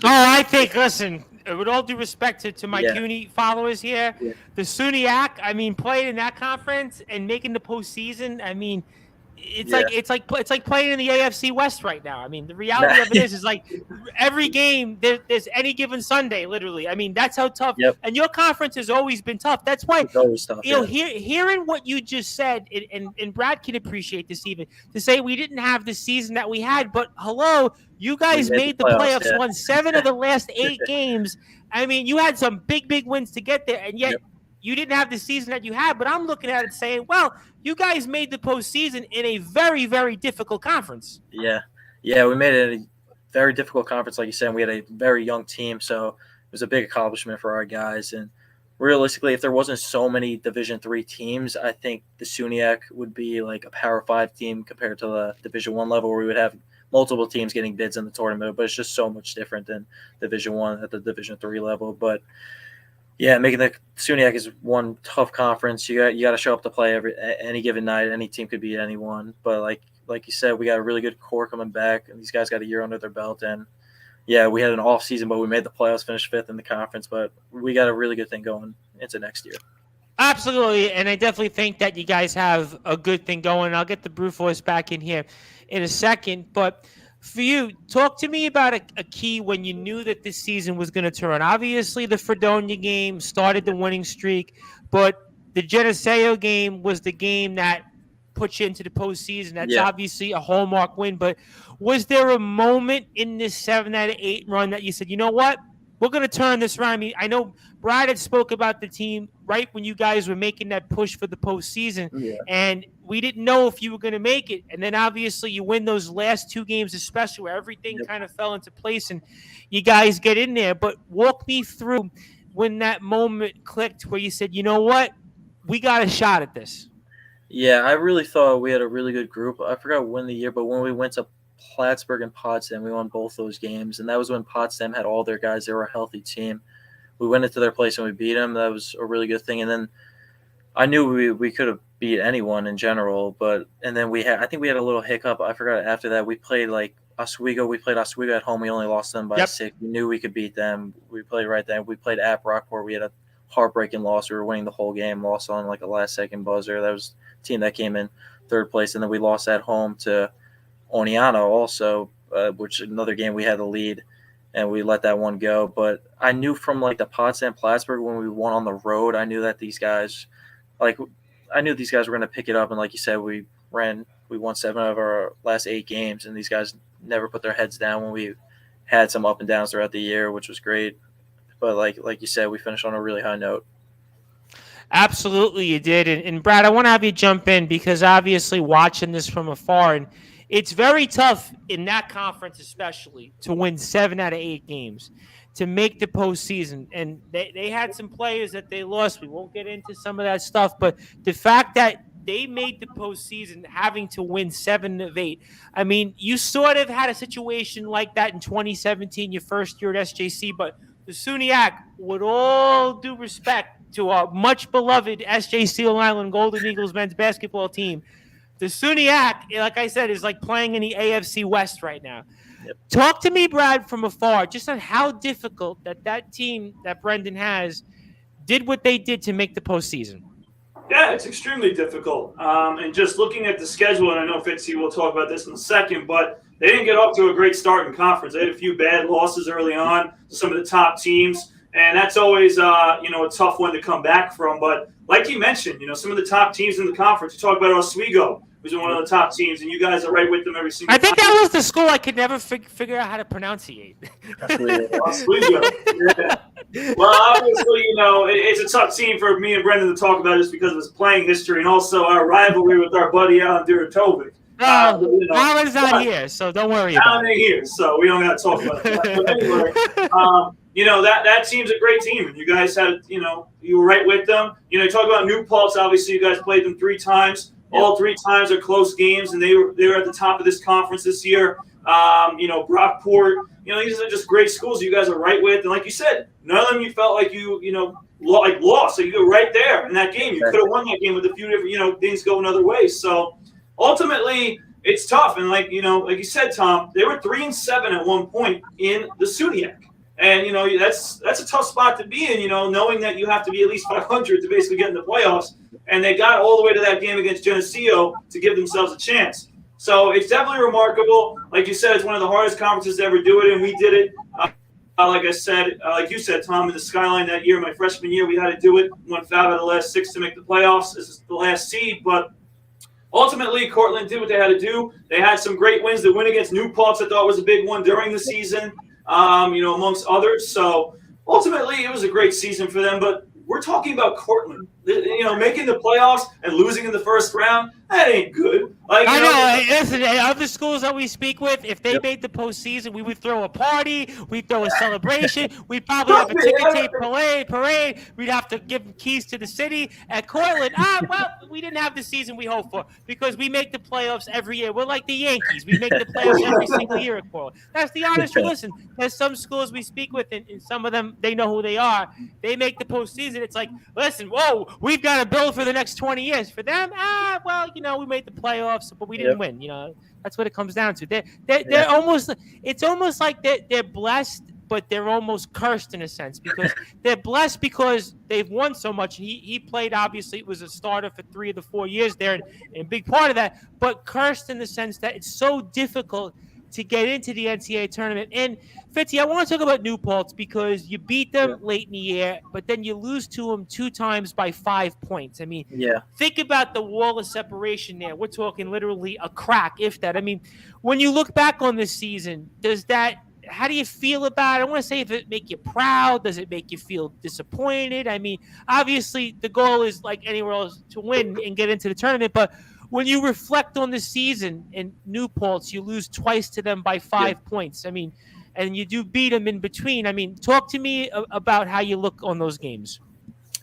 I think, listen, with all due respect to my CUNY followers here, the SUNYAC, I mean, playing in that conference and making the postseason, I mean, it's like playing in the AFC West right now. I mean, the reality of it is like every game there's any given Sunday, literally. I mean, that's how tough. And your conference has always been tough. That's why it's always tough, hearing what you just said, and Brad can appreciate this even to say we didn't have the season that we had, but hello, you guys made the playoffs, won 7 of the last 8 games. I mean, you had some big wins to get there, and yet. You didn't have the season that you had, but I'm looking at it saying, well, you guys made the postseason in a very, very difficult conference. Yeah, we made it a very difficult conference, like you said. We had a very young team, so it was a big accomplishment for our guys. And realistically, if there wasn't so many Division III teams, I think the SUNYAC would be like a Power 5 team compared to the Division I level, where we would have multiple teams getting bids in the tournament. But it's just so much different than Division I at the Division III level. But yeah, making the SUNYAC is one tough conference. You got to show up to play any given night. Any team could beat anyone. But like you said, we got a really good core coming back, and these guys got a year under their belt, and yeah, we had an off season, but we made the playoffs, finished 5th in the conference. But we got a really good thing going into next year. Absolutely, and I definitely think that you guys have a good thing going. I'll get the Brute Force back in here in a second, but for you, talk to me about a key when you knew that this season was going to turn. Obviously, the Fredonia game started the winning streak, but the Geneseo game was the game that put you into the postseason. That's obviously a hallmark win, but was there a moment in this 7 out of 8 run that you said, you know what? We're going to turn this around. I mean, I know Brad had spoke about the team right when you guys were making that push for the postseason, and we didn't know if you were going to make it. And then obviously you win those last 2 games, especially where everything kind of fell into place and you guys get in there. But walk me through when that moment clicked where you said, you know what, we got a shot at this. Yeah, I really thought we had a really good group. I forgot when the year, but when we went to Plattsburgh and Potsdam, we won both those games, and that was when Potsdam had all their guys. They were a healthy team. We went into their place and we beat them. That was a really good thing. And then I knew we could have beat anyone in general, and then I think we had a little hiccup. I forgot after that we played like Oswego. We played Oswego at home. We only lost them by 6. We knew we could beat them. We played right then. We played at Rockport. We had a heartbreaking loss. We were winning the whole game, lost on like a last-second buzzer. That was the team that came in 3rd place, and then we lost at home to Oneonta also, which is another game we had the lead, and we let that one go. But I knew from like the Potsdam Plattsburgh when we won on the road, I knew that these guys were going to pick it up. And like you said, we won 7 out of our last 8 games, and these guys never put their heads down when we had some up and downs throughout the year, which was great. But like you said, we finished on a really high note. Absolutely, you did. And Brad, I want to have you jump in because obviously watching this from afar, and it's very tough in that conference especially to win 7 out of 8 games, to make the postseason. And they had some players that they lost. We won't get into some of that stuff, but the fact that they made the postseason having to win 7 of 8. I mean, you sort of had a situation like that in 2017, your first year at SJC, but the SUNYAC, with all due respect to our much beloved SJC Long Island Golden Eagles men's basketball team, the SUNYAC, like I said, is like playing in the AFC West right now. Yep. Talk to me, Brad, from afar, just on how difficult that team that Brendan has did what they did to make the postseason. Yeah, it's extremely difficult. And just looking at the schedule, and I know Fitzy will talk about this in a second, but they didn't get off to a great start in conference. They had a few bad losses early on to some of the top teams, and that's always a tough one to come back from. But like you mentioned, some of the top teams in the conference. You talk about Oswego, who's one of the top teams, and you guys are right with them every single time. I think that was the school I could never figure out how to pronunciate. Oswego. Yeah. Well, obviously, it's a tough team for me and Brendan to talk about just because of his playing history and also our rivalry with our buddy Alan Duratovic. Alan's not here, so don't worry about it. Alan ain't here, so we don't got to talk about that. But anyway, that team's a great team, and you guys had, you were right with them. You talk about New Paltz. Obviously, you guys played them 3 times. All 3 times are close games, and they were at the top of this conference this year. Brockport. These are just great schools you guys are right with, and like you said, none of them you felt like you lost. So you were right there in that game. You could have won that game with a few different things going other ways. So ultimately, it's tough, and like you said, Tom, they were 3-7 at one point in the SUNYAC. And, that's a tough spot to be in, knowing that you have to be at least 500 to basically get in the playoffs. And they got all the way to that game against Geneseo to give themselves a chance. So it's definitely remarkable. Like you said, it's one of the hardest conferences to ever do it, and we did it. Like I said, like you said, Tom, in the Skyline that year, my freshman year, we had to do it. Won 5 out of the last 6 to make the playoffs. This is the last seed, but ultimately, Cortland did what they had to do. They had some great wins. The win against New Paltz, I thought, was a big one during the season. Amongst others. So ultimately, it was a great season for them. But we're talking about Cortland, making the playoffs and losing in the first round. That ain't good. Like, I know. Listen, other schools that we speak with, if they made the postseason, we would throw a party. We'd throw a celebration. We'd probably have a ticker tape parade. We'd have to give them keys to the city. At Cortland, we didn't have the season we hoped for because we make the playoffs every year. We're like the Yankees. We make the playoffs every single year at Cortland. That's the honest truth. Listen, there's some schools we speak with, and some of them, they know who they are. They make the postseason. It's like, listen, whoa, we've got to build for the next 20 years. For them, well, we made the playoffs, but we didn't win. That's what it comes down to. They're almost. It's almost like they're blessed, but they're almost cursed in a sense, because they're blessed because they've won so much. He played, obviously, was a starter for 3 of the 4 years there, and a big part of that, but cursed in the sense that it's so difficult to get into the NCAA tournament. And Fitzy, I want to talk about New Paltz, because you beat them late in the year, but then you lose to them 2 times by 5 points. I mean, think about the wall of separation there. We're talking literally a crack, if that. I mean, when you look back on this season, how do you feel about it? I want to say, if it make you proud, does it make you feel disappointed? I mean, obviously the goal is, like anywhere else, to win and get into the tournament, but when you reflect on the season in New Paltz, you lose twice to them by 5 points. I mean, and you do beat them in between. I mean, talk to me about how you look on those games.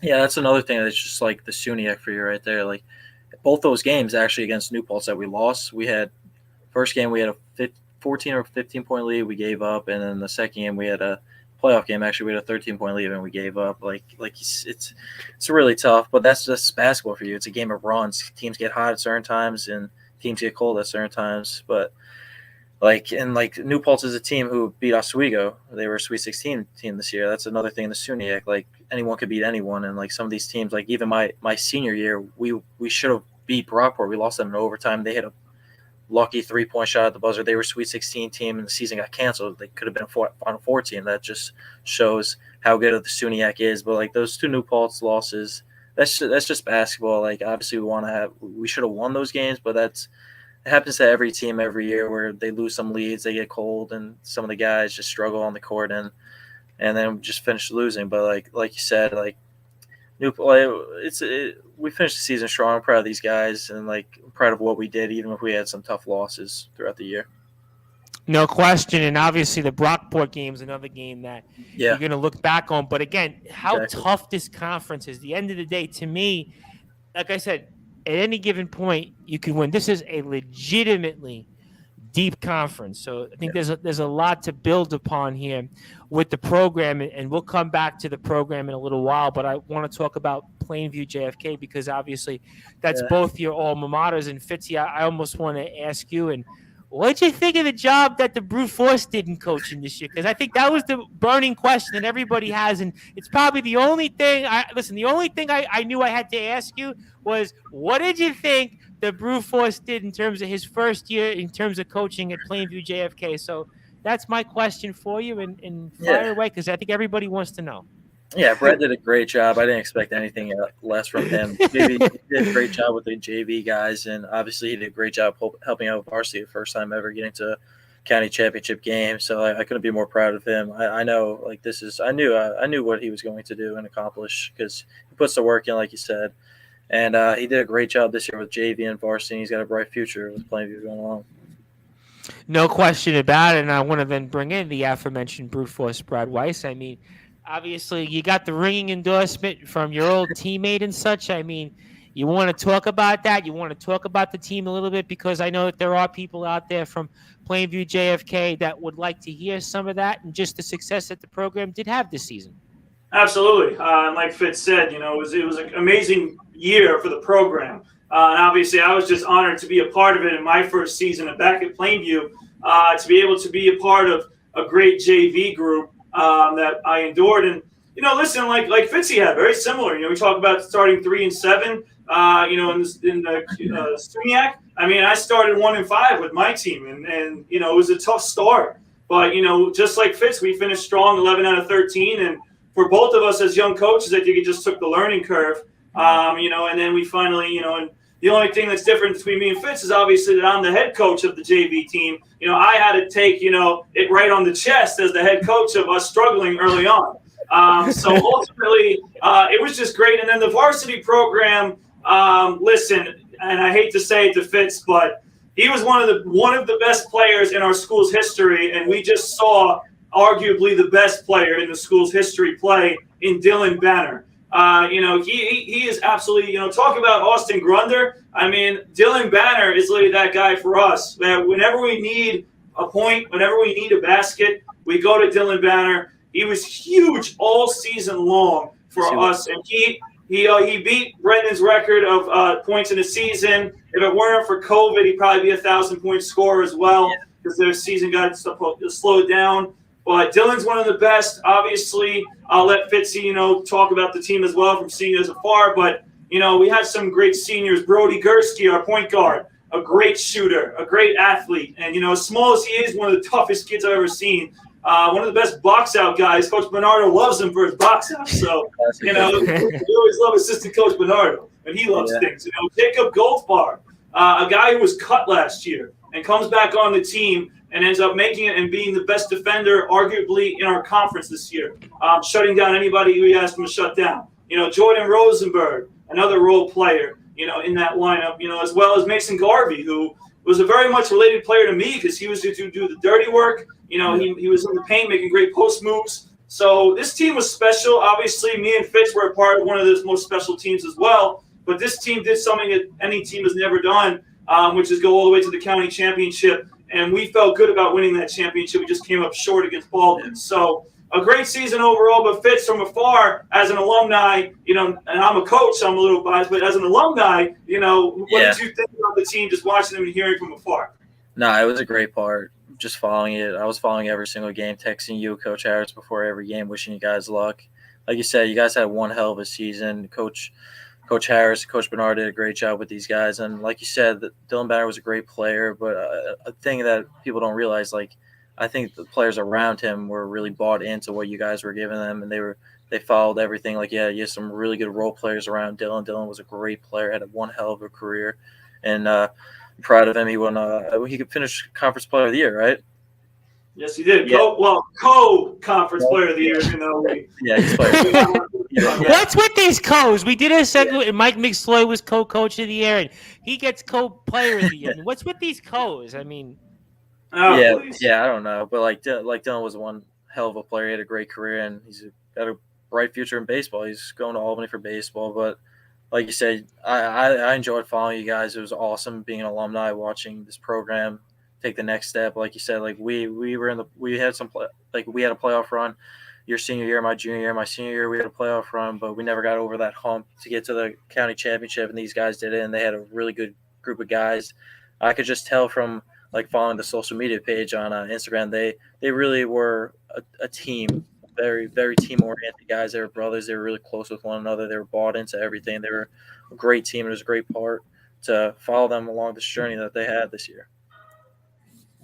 Yeah, that's another thing that's just like the SUNY for you right there. Like, both those games actually against New Paltz that we lost, first game we had a 14 or 15 point lead, we gave up, and then the second game we had a playoff game. Actually, we had a 13-point lead and we gave up. It's really tough, but that's just basketball for you. It's a game of runs. Teams get hot at certain times and teams get cold at certain times. But New Paltz is a team who beat Oswego. They were a Sweet 16 team this year. That's another thing in the SUNY. Like, anyone could beat anyone, and like some of these teams, like even my senior year, we should have beat Brockport. We lost them in overtime. They hit a lucky 3-point shot at the buzzer. They were a Sweet 16 team, and the season got canceled. They could have been a Final Four team. That just shows how good of the SUNY is. But like those 2 New Paltz losses, that's just basketball. Like, obviously we should have won those games, but it happens to every team every year, where they lose some leads, they get cold, and some of the guys just struggle on the court and then just finish losing. But like you said, like we finished the season strong. I'm proud of these guys, and I'm proud of what we did, even if we had some tough losses throughout the year. No question, and obviously the Brockport game is another game that you're going to look back on. But again, how tough this conference is. At the end of the day, to me, like I said, at any given point, you can win. This is a legitimately deep conference. So I think there's a lot to build upon here with the program, and we'll come back to the program in a little while. But I want to talk about Plainview JFK, because obviously that's both your alma maters. And Fitzy, I almost want to ask you, and what did you think of the job that the Brute Force did in coaching this year? Because I think that was the burning question that everybody has, and it's probably the only thing. The only thing I knew I had to ask you was, what did you think the Brute Force did in terms of his first year in terms of coaching at Plainview JFK? So that's my question for you, and fire away, because I think everybody wants to know. Yeah, Brett did a great job. I didn't expect anything less from him. Maybe he did a great job with the JV guys, and obviously he did a great job helping out with varsity the first time ever getting to a county championship game. So I couldn't be more proud of him. I know, I knew what he was going to do and accomplish, because he puts the work in, like you said, and he did a great job this year with JV and varsity. He's got a bright future with Plainview going along. No question about it, and I want to then bring in the aforementioned Brute Force, Brad Weiss. I mean, obviously, you got the ringing endorsement from your old teammate and such. I mean, you want to talk about that? You want to talk about the team a little bit? Because I know that there are people out there from Plainview JFK that would like to hear some of that and just the success that the program did have this season. Absolutely. And like Fitz said, it was an amazing year for the program. And obviously, I was just honored to be a part of it in my first season back at Plainview, to be able to be a part of a great JV group that I endured. And, listen, like Fitzy had, very similar. We talk about starting 3 and 7, in the SUNY. I mean, I started 1 and 5 with my team, and it was a tough start. But, just like Fitz, we finished strong, 11 out of 13. And for both of us as young coaches, I think it just took the learning curve, and then we finally, and the only thing that's different between me and Fitz is obviously that I'm the head coach of the JV team. I had to take, it right on the chest as the head coach of us struggling early on. So ultimately, it was just great. And then the varsity program, listen, and I hate to say it to Fitz, but he was one of the best players in our school's history, and we just saw arguably the best player in the school's history play in Dylan Banner. He is absolutely, talk about Austin Grunder. I mean, Dylan Banner is literally that guy for us. That whenever we need a point, whenever we need a basket, we go to Dylan Banner. He was huge all season long for us, and he He beat Brendan's record of points in a season. If it weren't for COVID, he'd probably be a 1,000-point scorer as well because their season got slowed down. But Dylan's one of the best. Obviously, I'll let Fitzy, talk about the team as well from seeing it as afar. But, we had some great seniors. Brody Gursky, our point guard, a great shooter, a great athlete. And, as small as he is, one of the toughest kids I've ever seen. One of the best box-out guys. Coach Bernardo loves him for his box-out. So, we always love assistant coach Bernardo. And he loves things. Jacob Goldfarb, a guy who was cut last year and comes back on the team and ends up making it and being the best defender, arguably, in our conference this year, shutting down anybody who he asked him to shut down. Jordan Rosenberg, another role player, in that lineup, as well as Mason Garvey, who was a very much related player to me because he was to do the dirty work. He was in the paint making great post moves. So this team was special. Obviously, me and Fitz were a part of one of those most special teams as well. But this team did something that any team has never done, which is go all the way to the county championship. And we felt good about winning that championship. We just came up short against Baldwin. So a great season overall, but Fitz from afar as an alumni, and I'm a coach, so I'm a little biased, but as an alumni, what did you think about the team just watching them and hearing from afar? No, it was a great part. Just following it. I was following every single game, texting you, Coach Harris, before every game, wishing you guys luck. Like you said, you guys had one hell of a season. Coach Harris, Coach Bernard did a great job with these guys. And like you said, Dylan Banner was a great player, but a thing that people don't realize, I think the players around him were really bought into what you guys were giving them, and they followed everything. You had some really good role players around Dylan. Dylan was a great player, had one hell of a career, and I'm proud of him. He won. He could finish Conference Player of the Year, right? Yes, he did. Co-conference player of the year. He's player. What's with these co's? We did a segment, and Mike McSloy was co-coach of the year, and he gets co-player of the year. What's with these co's? I mean, I don't know, but Dylan was one hell of a player. He had a great career, and he's got a bright future in baseball. He's going to Albany for baseball, but like you said, I enjoyed following you guys. It was awesome being an alumni, watching this program take the next step. Like you said, we had a playoff run. Your senior year, my junior year, my senior year, we had a playoff run, but we never got over that hump to get to the county championship, and these guys did it, and they had a really good group of guys. I could just tell from following the social media page on Instagram, they really were a team, very, very team-oriented guys. They were brothers. They were really close with one another. They were bought into everything. They were a great team. It was a great part to follow them along this journey that they had this year.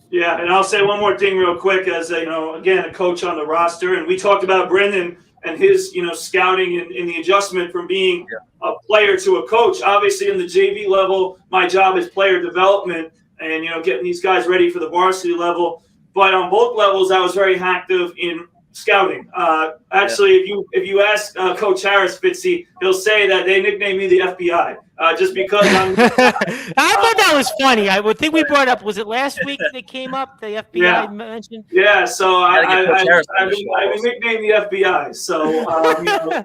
Yeah, and I'll say one more thing real quick as, again, a coach on the roster. And we talked about Brendan and his, scouting and the adjustment from being a player to a coach. Obviously, in the JV level, my job is player development and, getting these guys ready for the varsity level. But on both levels, I was very active in scouting. Actually, if you ask Coach Harris, Fitzy, he'll say that they nicknamed me the FBI. Just because I'm. I thought that was funny. I would think we brought up. Was it last week that came up? The FBI mentioned. Yeah, so I've been nicknamed the FBI. So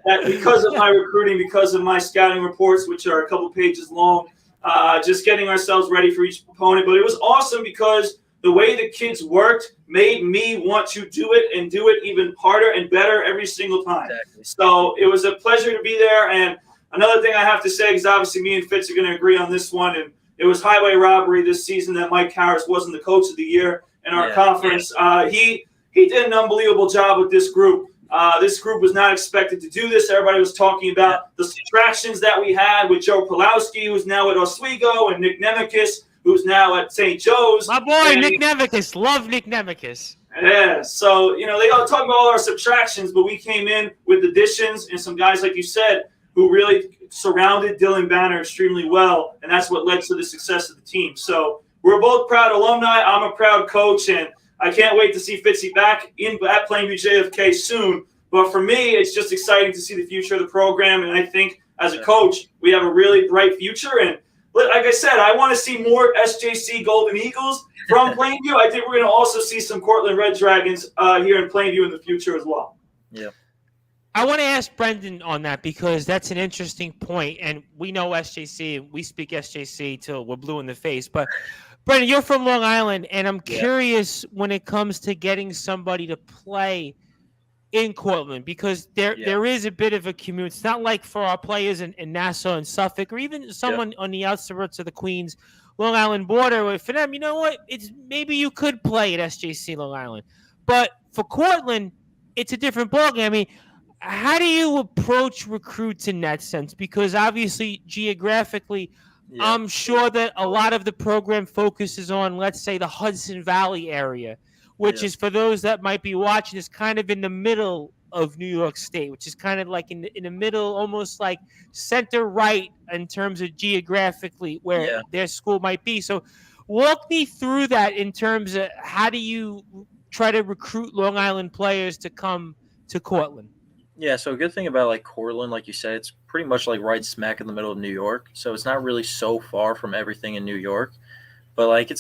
that because of my recruiting, because of my scouting reports, which are a couple pages long, just getting ourselves ready for each opponent. But it was awesome because the way the kids worked made me want to do it and do it even harder and better every single time. Exactly. So it was a pleasure to be there. And another thing I have to say, because obviously me and Fitz are going to agree on this one, and it was highway robbery this season that Mike Harris wasn't the coach of the year in our conference. He did an unbelievable job with this group. This group was not expected to do this. Everybody was talking about the subtractions that we had with Joe Pulowski, who's now at Oswego, and Nick Nemekis, who's now at St. Joe's. My boy, Nick Nemekis. Love Nick Nemekis. Yeah, so, they all talk about all our subtractions, but we came in with additions and some guys, like you said, who really surrounded Dylan Banner extremely well, and that's what led to the success of the team. So we're both proud alumni. I'm a proud coach, and I can't wait to see Fitzy back at Plainview JFK soon. But for me, it's just exciting to see the future of the program, and I think as a coach, we have a really bright future. And like I said, I want to see more SJC Golden Eagles from Plainview. I think we're going to also see some Cortland Red Dragons here in Plainview in the future as well. Yeah. I want to ask Brendan on that because that's an interesting point, and we know SJC, we speak SJC till we're blue in the face. But Brendan, you're from Long Island, and I'm curious when it comes to getting somebody to play in Cortland because there is a bit of a commute. It's not like for our players in Nassau and Suffolk or even someone on the outskirts of the Queens, Long Island border. Where for them, you know what? It's maybe you could play at SJC Long Island, but for Cortland, it's a different ballgame. I mean, how do you approach recruits in that sense? Because obviously, geographically, I'm sure that a lot of the program focuses on, let's say, the Hudson Valley area, which is, for those that might be watching, is kind of in the middle of New York State, which is kind of like in the middle, almost like center right in terms of geographically where their school might be. So walk me through that in terms of how do you try to recruit Long Island players to come to Cortland? Yeah, so a good thing about like Cortland, like you said, it's pretty much like right smack in the middle of New York. So it's not really so far from everything in New York. But like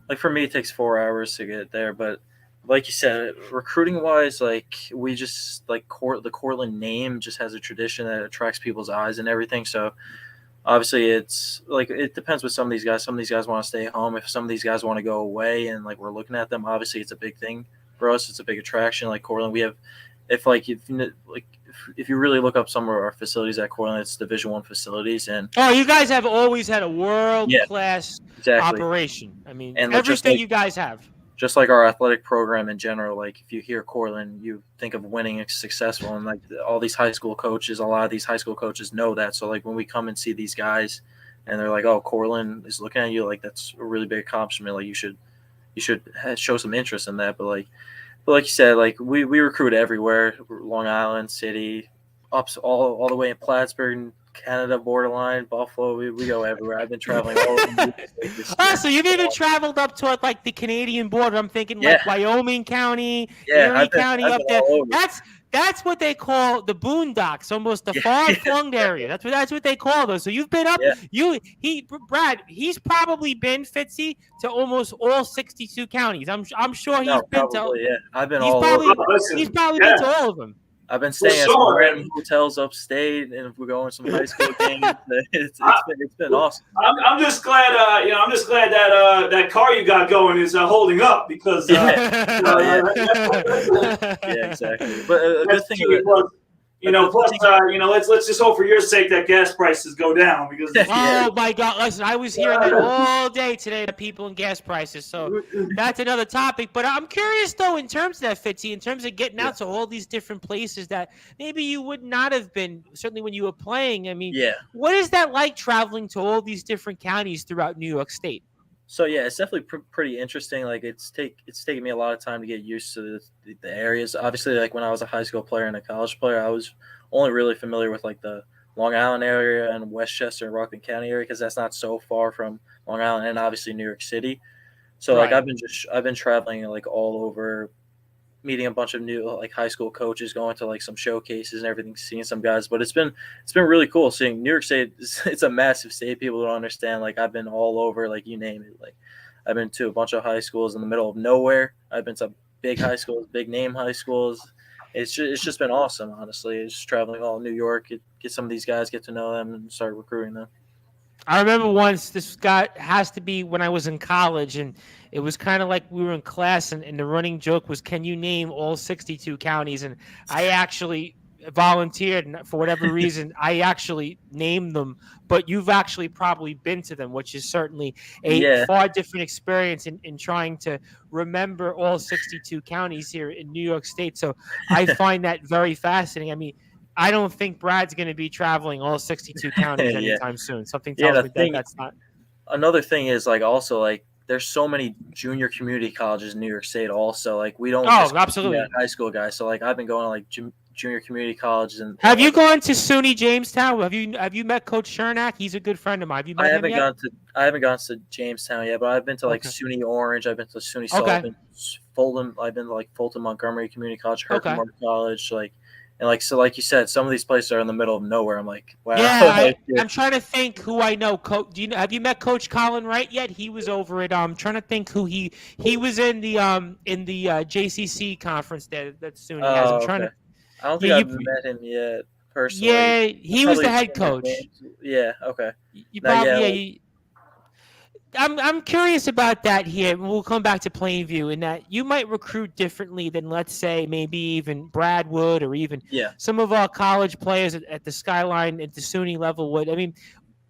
like for me it takes 4 hours to get there. But like you said, recruiting wise, like we just like the Cortland name just has a tradition that attracts people's eyes and everything. So obviously it's like it depends with some of these guys. Some of these guys want to stay home. If some of these guys want to go away and like we're looking at them, obviously it's a big thing for us. It's a big attraction. Like Cortland, we have if you really look up some of our facilities at Cortland, it's Division I facilities. And you guys have always had a world class operation. I mean, and everything you guys have. Just like our athletic program in general, like if you hear Cortland, you think of winning and successful, and like all these high school coaches, a lot of these high school coaches know that. So like when we come and see these guys, and they're like, "Oh, Cortland is looking at you," like that's a really big accomplishment. Like you should show some interest in that. But like you said, like we recruit everywhere, Long Island City, up all the way in Plattsburgh, Canada borderline, Buffalo. We go everywhere. I've been traveling all over. So you've even traveled up toward like the Canadian border. I'm thinking like Wyoming County, Erie County up there. That's what they call the boondocks, almost the far-flung area. That's what they call those. So you've been up. Brad, he's probably been Fitzy to almost all 62 counties. I'm sure he's been to. Yeah, I've been all over. He's probably been to all of them. I've been staying at some random hotels upstate, and if we're going to some high school games, it's been awesome. I'm just glad, that car you got going is holding up because. Yeah, exactly. But a good thing. Let's just hope for your sake that gas prices go down because. Oh my God! Listen, I was hearing that all day today. The people and gas prices. So that's another topic. But I'm curious though, in terms of that, Fitzy, in terms of getting out to all these different places that maybe you would not have been, certainly when you were playing. I mean, what is that like traveling to all these different counties throughout New York State? So it's definitely pretty interesting. Like it's taken me a lot of time to get used to the areas. Obviously, like when I was a high school player and a college player, I was only really familiar with like the Long Island area and Westchester and Rockland County area because that's not so far from Long Island and obviously New York City. So like I've been traveling like all over, meeting a bunch of new like high school coaches, going to like some showcases and everything, seeing some guys. But it's been really cool seeing New York State. It's a massive state. People don't understand. Like I've been all over, like you name it. Like I've been to a bunch of high schools in the middle of nowhere. I've been to big high schools, big name high schools. It's just been awesome, honestly. It's just traveling all New York, get some of these guys, get to know them, and start recruiting them. I remember once, this guy has to be when I was in college, and it was kind of like we were in class, and the running joke was, can you name all 62 counties? And I actually volunteered, and for whatever reason, I actually named them, but you've actually probably been to them, which is certainly a far different experience in trying to remember all 62 counties here in New York State. So I find that very fascinating. I mean, I don't think Brad's going to be traveling all 62 counties anytime soon. Something tells me that's not. Another thing is like also like there's so many junior community colleges in New York State also. Like we don't absolutely high school guys. So like I've been going to like junior community colleges. And have you gone to SUNY Jamestown? Have you met Coach Chernak? He's a good friend of mine. Have you met him yet? I haven't gone to Jamestown yet, but I've been to like SUNY Orange. I've been to SUNY Sullivan, Fulton. I've been to like Fulton Montgomery Community College, Herkimer College, like. And like you said, some of these places are in the middle of nowhere. I'm like, wow. Yeah, I'm trying to think who I know. Have you met Coach Colin Wright yet? He was over at trying to think who he was in the JCC conference that SUNY has. I'm trying to. I don't think I've met him yet personally. Yeah, he was the head coach. Yeah. Okay. You probably I'm curious about that here. We'll come back to Plainview in that you might recruit differently than, let's say, maybe even Brad would, or even some of our college players at the Skyline at the SUNY level would. I mean,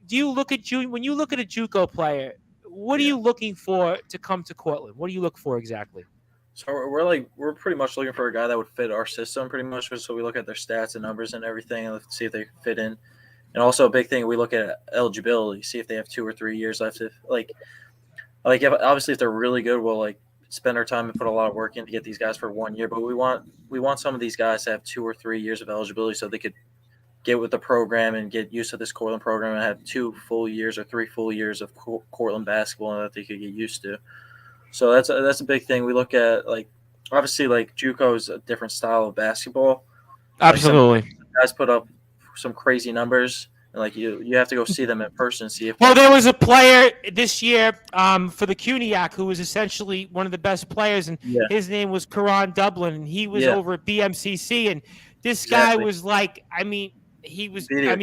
do you look at when you look at a JUCO player? What are you looking for to come to Cortland? What do you look for exactly? So we're pretty much looking for a guy that would fit our system pretty much. So we look at their stats and numbers and everything and see if they fit in. And also a big thing, we look at eligibility, see if they have 2 or 3 years left. If obviously if they're really good, we'll like spend our time and put a lot of work in to get these guys for 1 year. But we want some of these guys to have 2 or 3 years of eligibility so they could get with the program and get used to this Cortland program and have 2 full years or 3 full years of Cortland basketball that they could get used to. So that's a big thing. We look at like obviously like JUCO is a different style of basketball. Absolutely, like guys put up some crazy numbers, and like you have to go see them in person. See if there was a player this year for the CUNYAC who was essentially one of the best players, and his name was Kareem Lubin, and he was over at BMCC, and this guy was like, I mean, he was video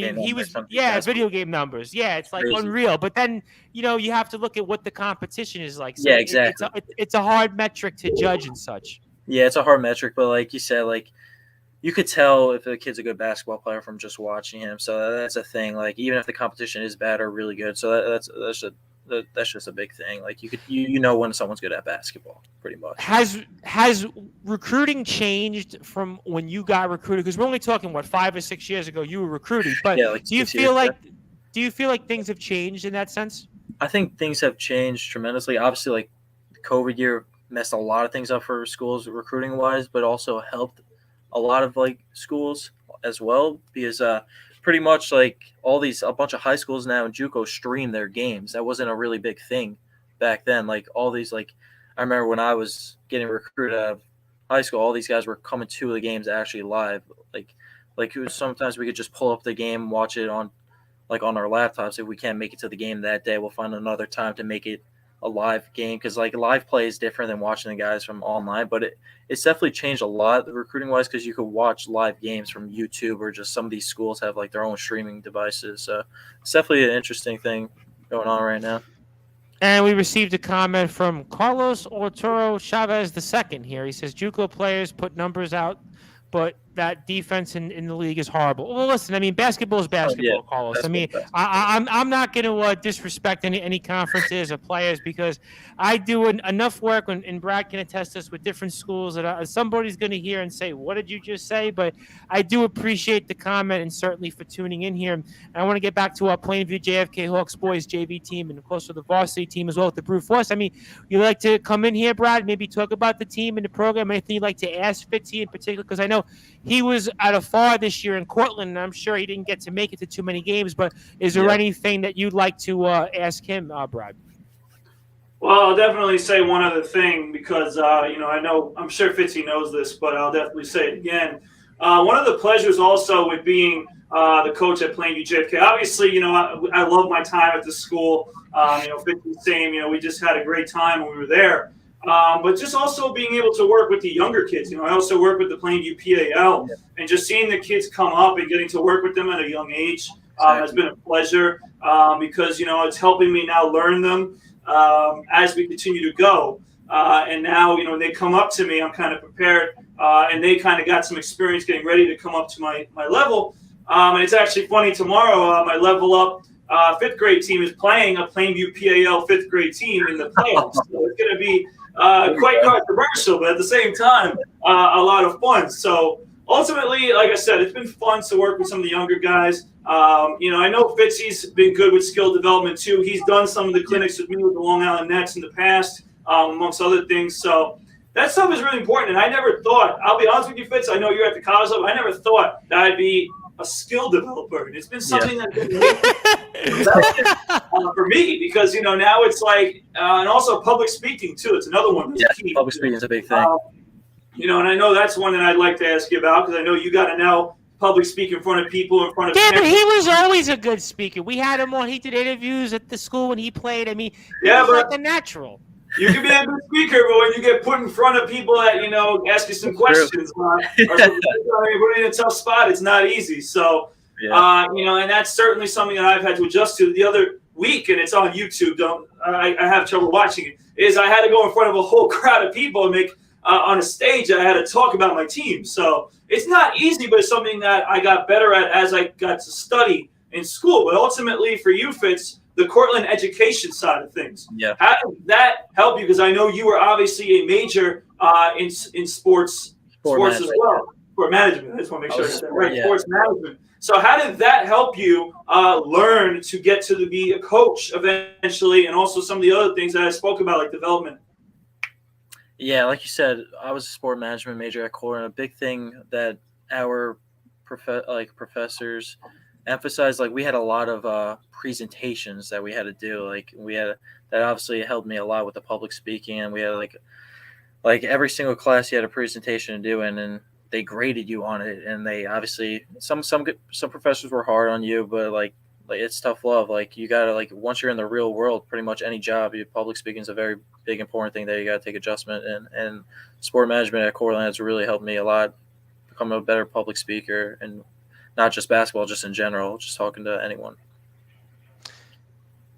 game numbers. Yeah, it's like crazy. Unreal. But then you have to look at what the competition is like. So exactly. It's a hard metric to judge and such. Yeah, it's a hard metric, but like you said, like you could tell if a kid's a good basketball player from just watching him. So that's a thing. Like even if the competition is bad or really good, so that's just a big thing. Like you know when someone's good at basketball, pretty much. Has recruiting changed from when you got recruited? Because we're only talking 5 or 6 years ago you were recruited. But do you feel like things have changed in that sense? I think things have changed tremendously. Obviously, like the COVID year messed a lot of things up for schools recruiting wise, but also helped a lot of like schools as well because pretty much like a bunch of high schools now in JUCO stream their games. That wasn't a really big thing back then. Like all these like I remember when I was getting recruited out of high school, all these guys were coming to the games actually live. Like it was, sometimes we could just pull up the game, watch it on our laptops. If we can't make it to the game that day, we'll find another time to make it a live game because like live play is different than watching the guys from online, but it's definitely changed a lot recruiting wise because you could watch live games from YouTube or just some of these schools have like their own streaming devices. So it's definitely an interesting thing going on right now. And we received a comment from Carlos Arturo Chavez II here. He says JUCO players put numbers out, but that defense in the league is horrible. Well, listen, I mean, basketball is basketball, Carlos. I mean, I'm not going to disrespect any conferences or players because I do enough work, and Brad can attest this, with different schools that somebody's going to hear and say, what did you just say? But I do appreciate the comment and certainly for tuning in here. And I want to get back to our Plainview JFK Hawks boys JV team and, of course, with the varsity team as well with the Brew Force. I mean, you like to come in here, Brad, maybe talk about the team and the program, anything you'd like to ask Fitzy in particular, because I know he was at a FAR this year in Cortland, and I'm sure he didn't get to make it to too many games. But is there anything that you'd like to ask him, Brad? Well, I'll definitely say one other thing because, I'm sure Fitzy knows this, but I'll definitely say it again. One of the pleasures also with being the coach at Plainview JFK, obviously, I love my time at the school. Fitzy, same, we just had a great time when we were there. But just also being able to work with the younger kids. I also work with the Plainview PAL, and just seeing the kids come up and getting to work with them at a young age has been a pleasure because, it's helping me now learn them as we continue to go. And now, when they come up to me, I'm kind of prepared, and they kind of got some experience getting ready to come up to my level. And it's actually funny, tomorrow my level up 5th grade team is playing a Plainview PAL 5th grade team in the playoffs. So it's going to be quite controversial, but at the same time, a lot of fun. So ultimately, like I said, it's been fun to work with some of the younger guys. I know Fitzy's been good with skill development too. He's done some of the clinics with me with the Long Island Nets in the past, amongst other things. So that stuff is really important. And I never thought, I'll be honest with you, Fitz, I know you're at the college level. I never thought that I'd be a skill developer. And it's been something that's been for me because, now it's like, and also public speaking too. It's another one that's key. Public speaking is a big thing. And I know that's one that I'd like to ask you about because I know you got to now public speak in front of people, in front of but he was always a good speaker. We had him on. He did interviews at the school when he played. I mean, he was like a natural. You can be a good speaker, but when you get put in front of people that, ask you some questions, or put in a tough spot, it's not easy. So, and that's certainly something that I've had to adjust to. The other week, and it's on YouTube. I have trouble watching it. Is I had to go in front of a whole crowd of people and make on a stage. I had to talk about my team. So it's not easy, but it's something that I got better at as I got to study in school. But ultimately, for you, Fitz, the Cortland education side of things. Yeah. How did that help you? Because I know you were obviously a major in sports as well. Sport management. I just want to make sure I got that right. Yeah. Sports management. So how did that help you learn to get to be a coach eventually, and also some of the other things that I spoke about, like development? Yeah, like you said, I was a sport management major at Cortland. A big thing that our professors emphasized, like we had a lot of presentations that we had to do. Like that obviously helped me a lot with the public speaking, and we had like every single class you had a presentation to do, and they graded you on it, and they obviously some professors were hard on you, but like it's tough love. Like you gotta once you're in the real world, pretty much any job, public speaking is a very big important thing that you gotta take adjustment in. And sport management at Cortland has really helped me a lot become a better public speaker, and not just basketball, just in general, just talking to anyone.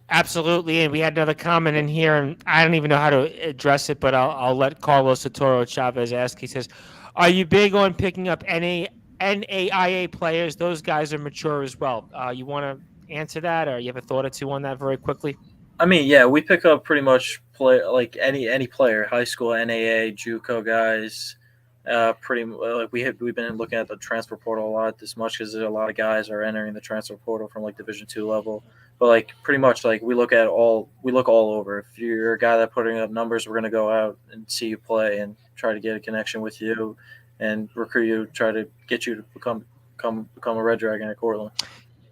Absolutely, and we had another comment in here, and I don't even know how to address it, but I'll let Carlos Sotoro Chavez ask. He says, "Are you big on picking up NAIA players? Those guys are mature as well." You want to answer that, or you have a thought or two on that very quickly? I mean, yeah, we pick up pretty much any player, high school, NAA, JUCO guys. We've been looking at the transfer portal a lot this much because a lot of guys are entering the transfer portal from Division II level. But pretty much we look all over. If you're a guy that putting up numbers, we're gonna go out and see you play and try to get a connection with you and recruit you, try to get you to become a Red Dragon at Cortland.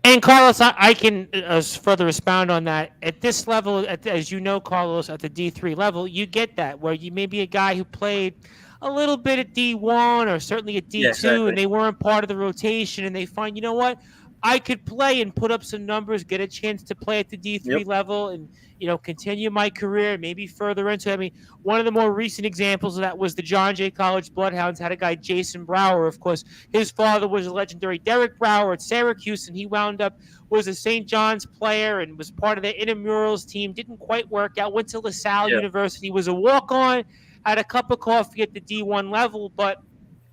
And Carlos, I can further expound on that. At this level, as you know, Carlos, at the D3 level, you get that where you may be a guy who played a little bit at D1 or certainly at D2, yeah, exactly. And they weren't part of the rotation, and they find, you know what, I could play and put up some numbers, get a chance to play at the D3 level, and continue my career, maybe further into it. I mean, one of the more recent examples of that was the John Jay College Bloodhounds had a guy, Jason Brower. Of course, his father was a legendary Derek Brower at Syracuse, and he was a St. John's player and was part of the intramurals team. Didn't quite work out. Went to LaSalle University, was a walk-on, had a cup of coffee at the D1 level, but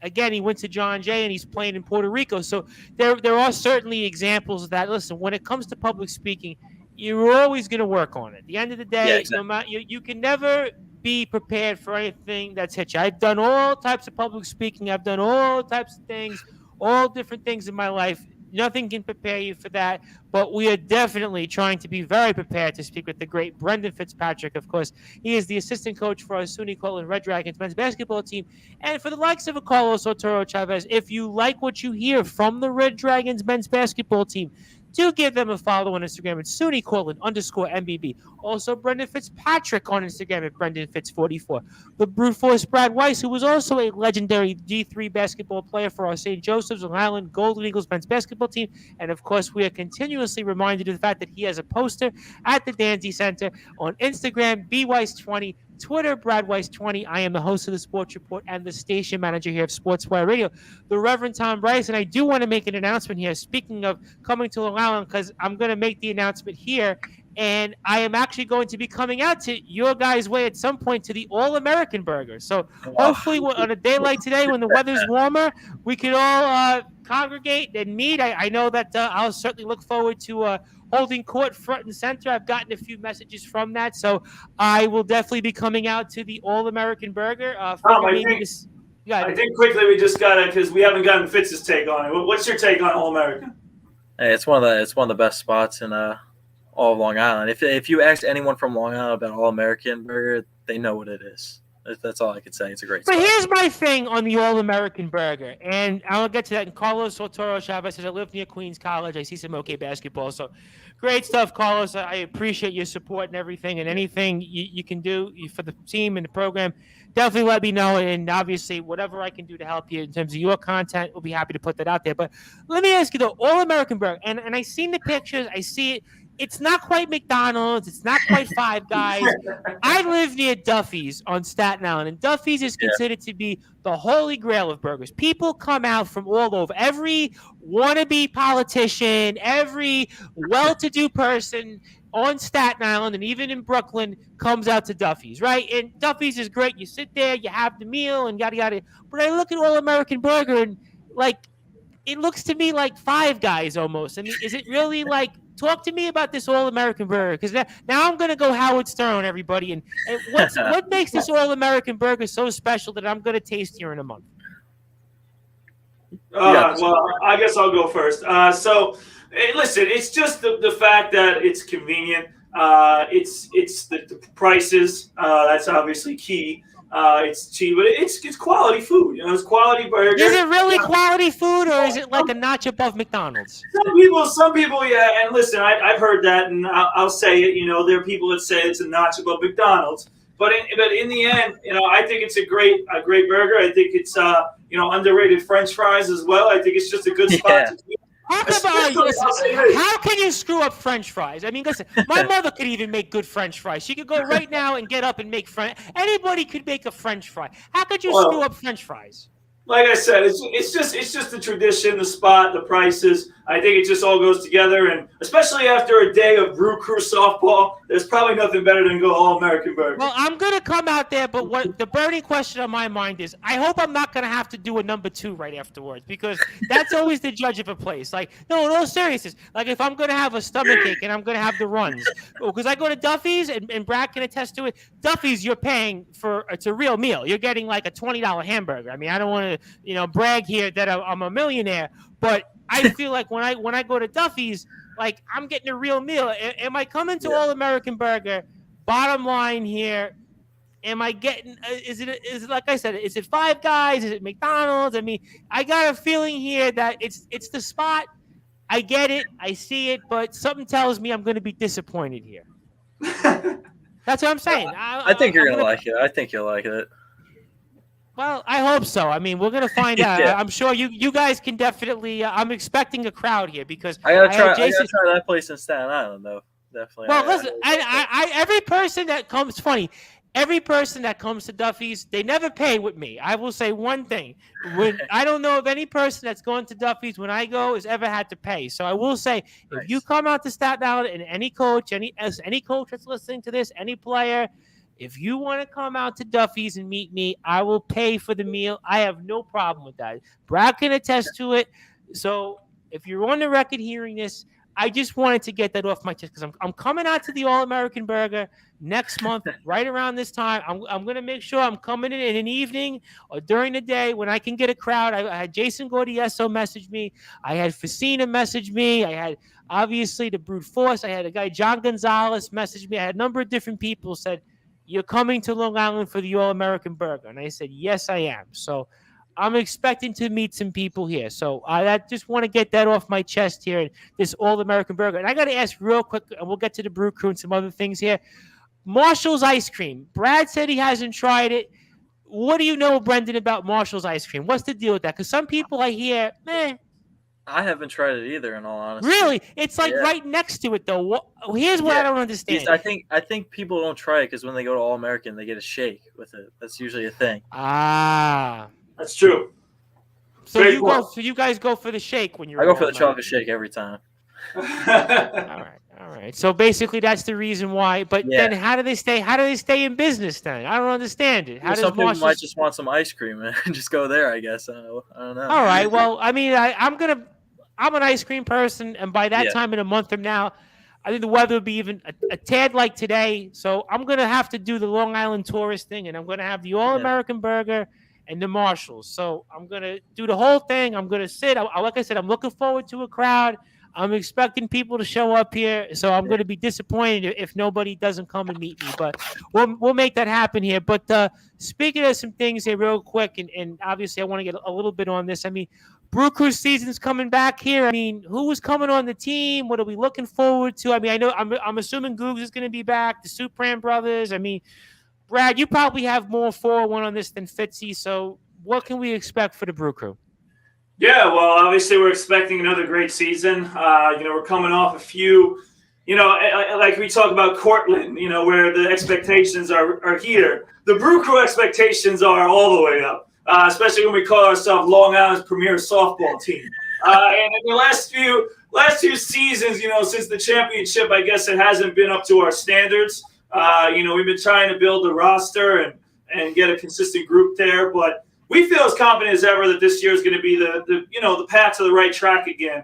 again, he went to John Jay and he's playing in Puerto Rico. So there are certainly examples of that. Listen, when it comes to public speaking, you're always going to work on it. At the end of the day, no matter, you can never be prepared for anything that's hit you. I've done all types of public speaking. I've done all types of things, all different things in my life. Nothing can prepare you for that, but we are definitely trying to be very prepared to speak with the great Brendan Fitzpatrick. Of course, he is the assistant coach for our SUNY Cortland Red Dragons men's basketball team. And for the likes of a Carlos Sotoro Chavez, if you like what you hear from the Red Dragons men's basketball team, do give them a follow on Instagram at SUNY Cortland _MBB. Also, Brendan Fitzpatrick on Instagram at BrendanFitz44. The Brute Force Brad Weiss, who was also a legendary D3 basketball player for our St. Joseph's Long Island Golden Eagles men's basketball team. And, of course, we are continuously reminded of the fact that he has a poster at the Danzy Center on Instagram, BWeiss20. Twitter, BradWeiss20. I am the host of the Sports Report and the station manager here of Sportswire Radio, the Reverend Tom Bryce. And I do want to make an announcement here. Speaking of coming to Long Island, because I'm going to make the announcement here, and I am actually going to be coming out to your guys' way at some point to the All-American Burger. So hopefully on a day like today when the weather's warmer, we can all congregate and meet. I know that I'll certainly look forward to holding court front and center. I've gotten a few messages from that, so I will definitely be coming out to the All-American Burger. I think quickly we just got it because we haven't gotten Fitz's take on it. What's your take on All-American? Hey, it's one of the best spots in all of Long Island. If you ask anyone from Long Island about All-American Burger, they know what it is. That's all I could say. It's a great spot. But here's my thing on the All-American Burger, and I'll get to that. And Carlos Sotoro Chavez says, I live near Queens College. I see some OK basketball. So great stuff, Carlos. I appreciate your support and everything, and anything you can do for the team and the program, definitely let me know. And obviously, whatever I can do to help you in terms of your content, we'll be happy to put that out there. But let me ask you, the All-American Burger, and I seen the pictures. I see it. It's not quite McDonald's. It's not quite Five Guys. I live near Duffy's on Staten Island, and Duffy's is considered to be the holy grail of burgers. People come out from all over. Every wannabe politician, every well-to-do person on Staten Island and even in Brooklyn comes out to Duffy's, right? And Duffy's is great. You sit there, you have the meal, and yada, yada. But I look at All-American Burger, and, like, it looks to me like Five Guys almost. I mean, is it really like... Talk to me about this All-American Burger, because now I'm going to go Howard Stern, everybody. And what makes this All-American Burger so special that I'm going to taste here in a month? Well, I guess I'll go first. Listen, it's just the fact that it's convenient. It's the prices. That's obviously key. It's cheap, but it's quality food. You know, it's quality burger. Is it really quality food, or is it like a notch above McDonald's? Some people, yeah. And listen, I've heard that, and I'll say it. You know, there are people that say it's a notch above McDonald's. But in the end, you know, I think it's a great burger. I think it's underrated French fries as well. I think it's just a good spot to eat. How can you screw up French fries? I mean, listen, my mother could even make good French fries. She could go right now and get up and make Anybody could make a French fry. How could you screw up French fries? Like I said, it's just the tradition, the spot, the prices. I think it just all goes together, and especially after a day of Brew Crew softball, there's probably nothing better than go All-American Burger. Well, I'm going to come out there, but what the burning question on my mind is, I hope I'm not going to have to do a number 2 right afterwards, because that's always the judge of a place. Like, no, in all seriousness, like if I'm going to have a stomachache and I'm going to have the runs, because I go to Duffy's, and Brad can attest to it, Duffy's you're paying for, it's a real meal. You're getting like a $20 hamburger. I mean, I don't want to, brag here that I'm a millionaire, but I feel like when I go to Duffy's, like I'm getting a real meal. Am I coming to All-American Burger? Bottom line here, am I getting? Is it like I said? Is it Five Guys? Is it McDonald's? I mean, I got a feeling here that it's the spot. I get it, I see it, but something tells me I'm going to be disappointed here. That's what I'm saying. I think you're going to like it. I think you'll like it. Well, I hope so. I mean, we're going to find out. I'm sure you guys can definitely. I'm expecting a crowd here because I gotta try that place in Staten Island, though. Definitely. Well, listen, every person that comes, funny, every person that comes to Duffy's, they never pay with me. I will say one thing: I don't know of any person that's gone to Duffy's when I go has ever had to pay. So I will say, if you come out to Staten Island, and any coach that's listening to this, any player. If you want to come out to Duffy's and meet me, I will pay for the meal. I have no problem with that. Brad can attest to it. So if you're on the record hearing this, I just wanted to get that off my chest because I'm coming out to the All-American Burger next month, right around this time. I'm going to make sure I'm coming in an evening or during the day when I can get a crowd. I had Jason Gordieso message me. I had Facina message me. I had, obviously, the Brute Force. I had a guy, John Gonzalez, message me. I had a number of different people said, "You're coming to Long Island for the All-American Burger." And I said, yes, I am. So I'm expecting to meet some people here. So I just want to get that off my chest here, this All-American Burger. And I got to ask real quick, and we'll get to the Brew Crew and some other things here. Marshall's Ice Cream. Brad said he hasn't tried it. What do you know, Brendan, about Marshall's Ice Cream? What's the deal with that? Because some people I hear, I haven't tried it either, in all honesty. Really? It's like right next to it, though. Here's what I don't understand. I think people don't try it because when they go to All-American, they get a shake with it. That's usually a thing. That's true. So you guys go for the shake when you're. I go for the chocolate shake every time. All right. So basically, that's the reason why. But then, how do they stay? How do they stay in business then? I don't understand it. Some people might just want some ice cream and just go there. I guess I don't know. All right. Well, I mean, I'm an ice cream person, and by that time in a month from now, I think the weather will be even a tad like today. So I'm going to have to do the Long Island tourist thing, and I'm going to have the All-American Burger and the Marshalls. So I'm going to do the whole thing. I'm going to sit. Like I said, I'm looking forward to a crowd. I'm expecting people to show up here. So I'm going to be disappointed if nobody doesn't come and meet me. But we'll make that happen here. But speaking of some things here real quick, and obviously I want to get a little bit on this. I mean, Brew Crew season's coming back here. I mean, who was coming on the team? What are we looking forward to? I mean, I know I'm assuming Googs is going to be back. The Supran brothers. I mean, Brad, you probably have more 401 on this than Fitzy. So what can we expect for the Brew Crew? Yeah, well, obviously we're expecting another great season. We're coming off a few, like we talk about Cortland, where the expectations are here. The Brew Crew expectations are all the way up, especially when we call ourselves Long Island's premier softball team. And in the last few seasons, since the championship, I guess it hasn't been up to our standards. We've been trying to build the roster and get a consistent group there, but we feel as confident as ever that this year is going to be the path to the right track again.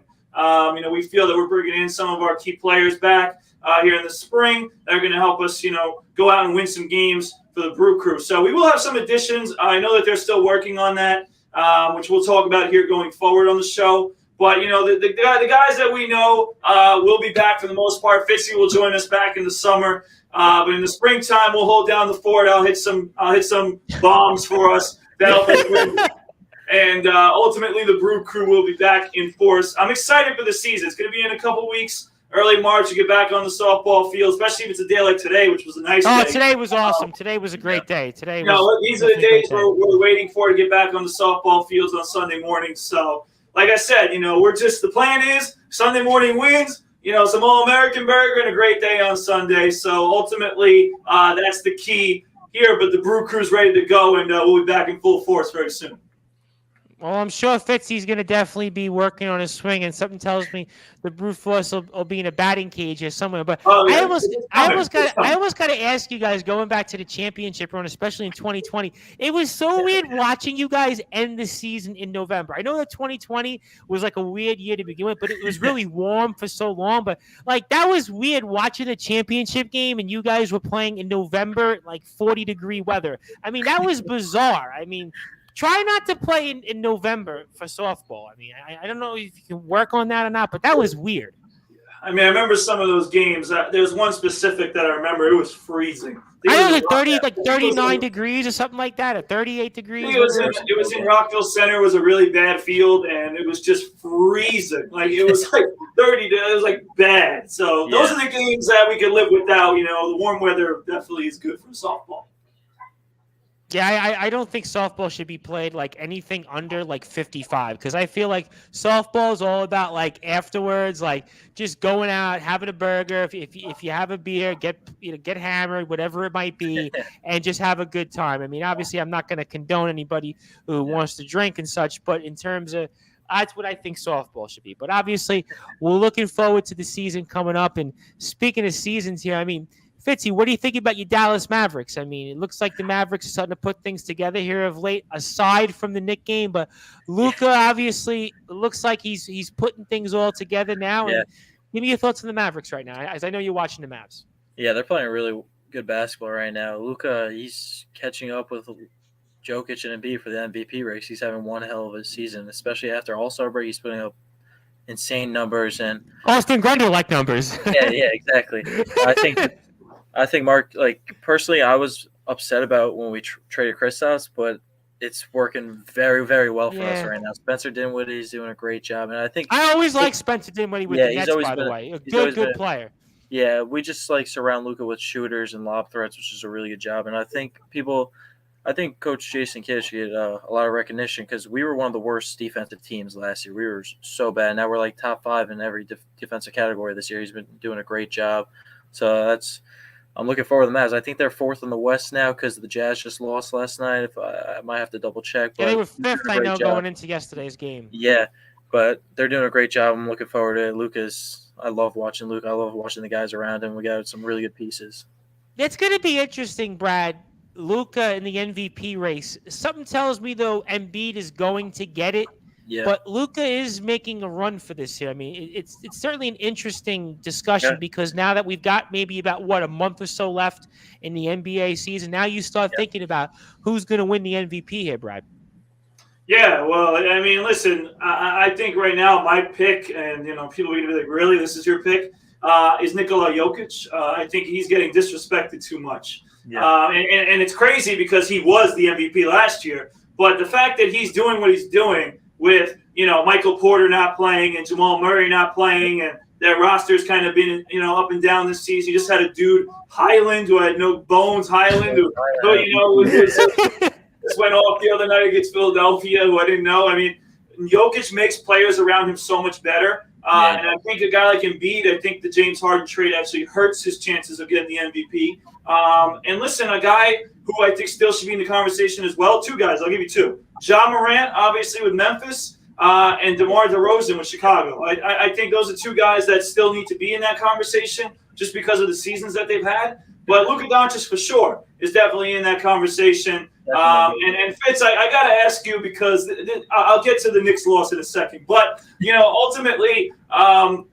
We feel that we're bringing in some of our key players back here in the spring that are going to help us, go out and win some games for the Brew Crew. So we will have some additions. I know that they're still working on that, which we'll talk about here going forward on the show. But, the guys that we know will be back for the most part. Fitzy will join us back in the summer. But in the springtime, we'll hold down the fort. I'll hit some bombs for us to help us win. And ultimately, the Brew Crew will be back in force. I'm excited for the season. It's going to be in a couple weeks, early March, to get back on the softball field, especially if it's a day like today, which was a nice day. Today was awesome. Today was a great day. These are the days we're waiting for to get back on the softball fields on Sunday mornings. So, like I said, the plan is Sunday morning wins, some All-American burger and a great day on Sunday. So, ultimately, that's the key here. But the Brew Crew's ready to go, and we'll be back in full force very soon. Well, I'm sure Fitzy's going to definitely be working on his swing, and something tells me the Brute Force will be in a batting cage or somewhere. But I almost got to ask you guys, going back to the championship run, especially in 2020, it was so weird watching you guys end the season in November. I know that 2020 was like a weird year to begin with, but it was really warm for so long. But that was weird watching the championship game, and you guys were playing in November, 40-degree weather. I mean, that was bizarre. I mean, try not to play in November for softball. I mean, I don't know if you can work on that or not, but that was weird. I mean, I remember some of those games. There's one specific that I remember. It was freezing. I was 39 degrees or something like that, or 38 degrees. It was in Rockville Center. It was a really bad field, and it was just freezing. It was 30. It was bad. So those are the games that we could live without. The warm weather definitely is good for softball. Yeah, I don't think softball should be played anything under 55, because I feel like softball is all about afterwards, just going out, having a burger. If you have a beer, get hammered, whatever it might be, and just have a good time. I mean, obviously, I'm not going to condone anybody who wants to drink and such, but in terms of that's what I think softball should be. But obviously, we're looking forward to the season coming up. And speaking of seasons here, I mean, Fitzy, what do you think about your Dallas Mavericks? I mean, it looks like the Mavericks are starting to put things together here of late, aside from the Knick game. But Luka, obviously, looks like he's putting things all together now. Yeah. And give me your thoughts on the Mavericks right now, as I know you're watching the Mavs. Yeah, they're playing really good basketball right now. Luka, he's catching up with Jokic and Embiid for the MVP race. He's having one hell of a season, especially after All-Star break. He's putting up insane numbers. And Austin Grunder-like numbers. yeah, exactly. I think Mark, personally, I was upset about when we traded Kristaps, but it's working very, very well for us right now. Spencer Dinwiddie's doing a great job, and I think I always like Spencer Dinwiddie with the Nets, by the way. A good player. Yeah, we just surround Luka with shooters and lob threats, which is a really good job. And I think Coach Jason Kidd should get a lot of recognition, because we were one of the worst defensive teams last year. We were so bad. Now we're top 5 in every defensive category this year. He's been doing a great job. So I'm looking forward to the Mavs. I think they're 4th in the West now because the Jazz just lost last night. I might have to double check. Yeah, they were 5th, I know, going into yesterday's game. Yeah, but they're doing a great job. I'm looking forward to it. I love watching Luka. I love watching the guys around him. We got some really good pieces. It's going to be interesting, Brad. Luka in the MVP race. Something tells me, though, Embiid is going to get it. Yeah. But Luka is making a run for this year. I mean, it's certainly an interesting discussion because now that we've got maybe about, a month or so left in the NBA season, now you start thinking about who's going to win the MVP here, Brad. Yeah, well, I mean, listen, I think right now my pick, and, people are going to be like, really, this is your pick, is Nikola Jokic. I think he's getting disrespected too much. Yeah. And it's crazy because he was the MVP last year. But the fact that he's doing what he's doing with, Michael Porter not playing and Jamal Murray not playing, and their roster's kind of been, up and down this season. You just had a dude, Highland, who had no bones, Highland, who just went off the other night against Philadelphia, who I didn't know. I mean, Jokic makes players around him so much better. And I think a guy like Embiid, I think the James Harden trade actually hurts his chances of getting the MVP. And listen, a guy who I think still should be in the conversation as well. Two guys, I'll give you two. Ja Morant, obviously with Memphis, and DeMar DeRozan with Chicago. I think those are two guys that still need to be in that conversation just because of the seasons that they've had. But Luka Doncic for sure is definitely in that conversation. And Fitz, I got to ask you because I'll get to the Knicks loss in a second. But, ultimately,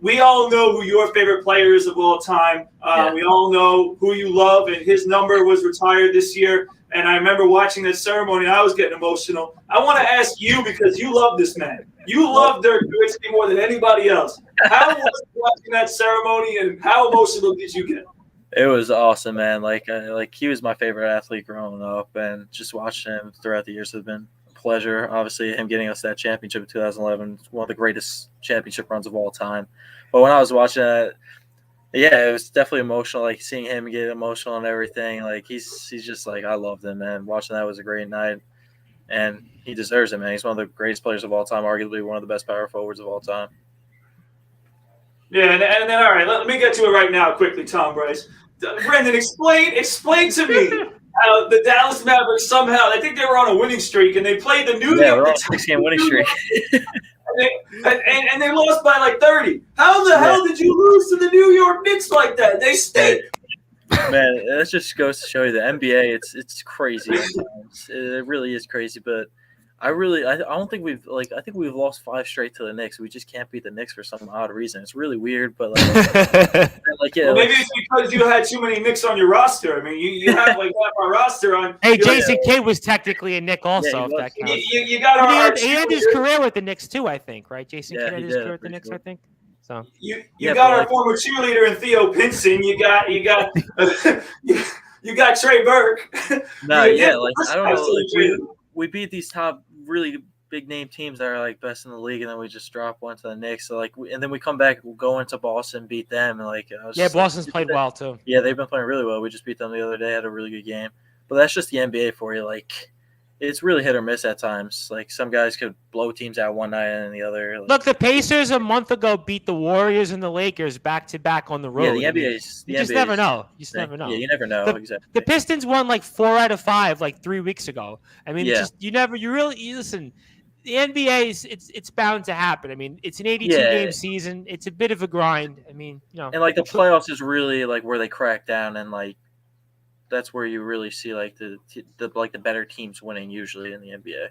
we all know who your favorite player is of all time. We all know who you love, and his number was retired this year. And I remember watching that ceremony, and I was getting emotional. I want to ask you, because you love this man. You love Dirk Nowitzki more than anybody else. How was it watching that ceremony, and how emotional did you get? It was awesome, man. Like he was my favorite athlete growing up, and just watching him throughout the years has been a pleasure. Obviously, him getting us that championship in 2011, one of the greatest championship runs of all time. But when I was watching that, yeah, it was definitely emotional. Like seeing him get emotional and everything. Like he's just like, I loved him, man. Watching that was a great night, and he deserves it, man. He's one of the greatest players of all time, arguably one of the best power forwards of all time. Yeah, and then all right, let me get to it right now quickly, Tom Bryce. Brendan, explain to me how the Dallas Mavericks somehow, I think they were on a winning streak, and they played the New York. Yeah, we're on a 6-game winning streak. and they lost by like 30. How the hell did you lose to the New York Knicks like that? They stink. Man, that just goes to show you the NBA. It's crazy. It really is crazy, but I don't think I think we've lost 5 straight to the Knicks. We just can't beat the Knicks for some odd reason. It's really weird, but maybe it's because you had too many Knicks on your roster. I mean, you have like half our roster on. Hey, Jason Kidd was technically a Knick also. Yeah, if that counts. You got he had his career with the Knicks too, I think, right? Jason Kidd had his career with the Knicks, I think. So you got our former cheerleader in Theo Pinson. You got you got Trey Burke. No, I don't know. We beat these top really big name teams that are like best in the league, and then we just drop one to the Knicks. So and then we come back, we'll go into Boston, beat them, and Boston's played well too. Yeah, they've been playing really well. We just beat them the other day, had a really good game. But that's just the NBA for you. It's really hit or miss at times. Like some guys could blow teams out one night and the other. Look, the Pacers a month ago beat the Warriors and the Lakers back to back on the road. Yeah, the NBA. You just never know. You just never know. Yeah, you never know. Exactly. The Pistons won 4 out of 5 3 weeks ago. I mean, listen. The NBA it's bound to happen. I mean, it's an 82-game season. It's a bit of a grind. I mean, And the playoffs is really where they crack down, and that's where you really see the better teams winning usually in the NBA.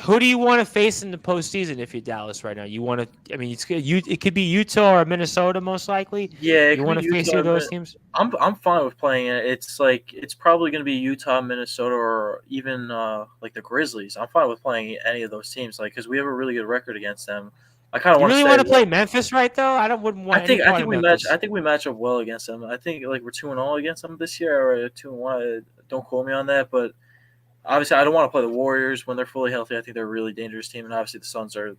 Who do you want to face in the postseason if you're Dallas right now? You want to? I mean, it could be Utah or Minnesota most likely. Yeah, you want to face either of those teams? I'm fine with playing it. It's probably going to be Utah, Minnesota, or even the Grizzlies. I'm fine with playing any of those teams, because we have a really good record against them. I kind of want to. You really want to play Memphis right though? I wouldn't want. I think we match up well against them. I think we're 2-0 against them this year, or 2-1. Don't quote me on that, but obviously I don't want to play the Warriors when they're fully healthy. I think they're a really dangerous team, and obviously the Suns are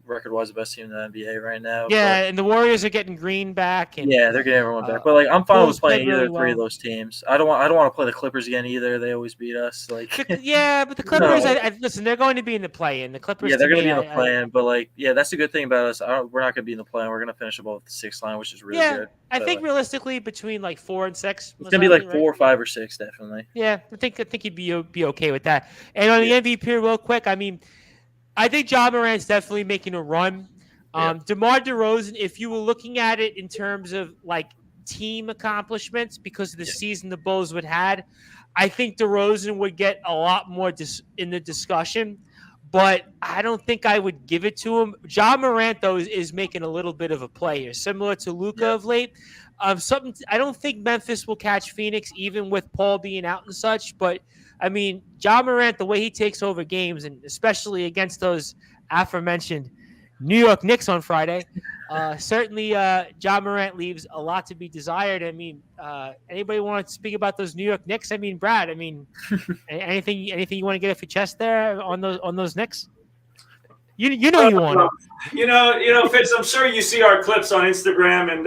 record-wise the best team in the NBA right now. Yeah, and the Warriors are getting Green back. And, they're getting everyone back. But I'm fine with playing either three of those teams. I don't want to play the Clippers again either. They always beat us. But the Clippers. Listen, they're going to be in the play-in. The Clippers. Yeah, they're going to be in the play-in. But that's the good thing about us. We're not going to be in the play-in. We're going to finish above the 6th line, which is really good. I think realistically between 4 and 6. It's going to be 4 or 5 or 6, definitely. Yeah, I think you'd be okay with that. And on the MVP real quick, I mean, I think Ja Morant's definitely making a run. DeMar DeRozan, if you were looking at it in terms of team accomplishments because of the season the Bulls would had, I think DeRozan would get a lot more in the discussion, but I don't think I would give it to him. Ja Morant, though, is making a little bit of a play here, similar to Luka of late. I don't think Memphis will catch Phoenix, even with Paul being out and such, but I mean, Ja Morant, the way he takes over games, and especially against those aforementioned New York Knicks on Friday, certainly Ja Morant leaves a lot to be desired. I mean, anybody want to speak about those New York Knicks? I mean, Brad, anything you want to get off your chest there on those Knicks? You know you want to. Fitz, I'm sure you see our clips on Instagram and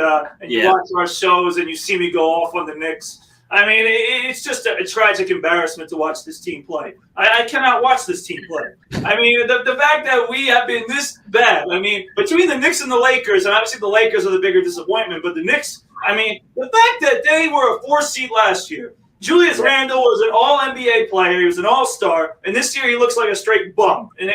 you watch our shows and you see me go off on the Knicks. I mean, it's just a tragic embarrassment to watch this team play. I cannot watch this team play. I mean, the fact that we have been this bad, I mean, between the Knicks and the Lakers, and obviously the Lakers are the bigger disappointment, but the Knicks, I mean, the fact that they were a 4 seed last year, Julius Randle was an all-NBA player, he was an all-star, and this year he looks like a straight bum. And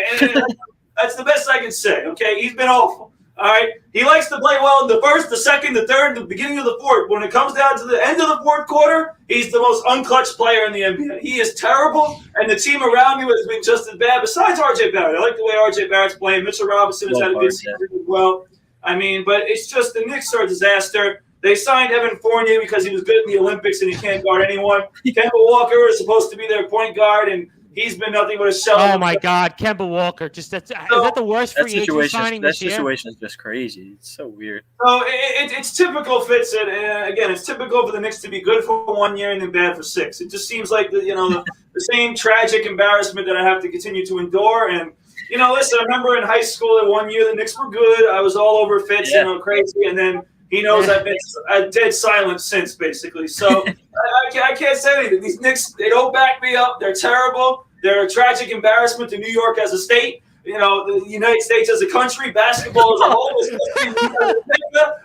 that's the best I can say, okay? He's been awful. All right, he likes to play well in the first, the second, the third, the beginning of the fourth. When it comes down to the end of the fourth quarter, he's the most unclutched player in the NBA. He is terrible, and the team around him has been just as bad. Besides R.J. Barrett, I like the way R.J. Barrett's playing. Mitchell Robinson has had a good season as well. I mean, but it's just the Knicks are a disaster. They signed Evan Fournier because he was good in the Olympics and he can't guard anyone. Kemba Walker is supposed to be their point guard, and he's been nothing but a shell. Oh my God, Kemba Walker! Is that the worst free agent signing this year? That situation is just crazy. It's so weird. So it's typical, Fitz. And again, it's typical for the Knicks to be good for 1 year and then bad for 6. It just seems like the same tragic embarrassment that I have to continue to endure. And listen, I remember in high school that 1 year the Knicks were good. I was all over Fitz, crazy, and then he knows I've been dead silent since, basically. So I can't say anything. These Knicks, they don't back me up. They're terrible. They're a tragic embarrassment to New York as a state. The United States as a country, basketball as a whole is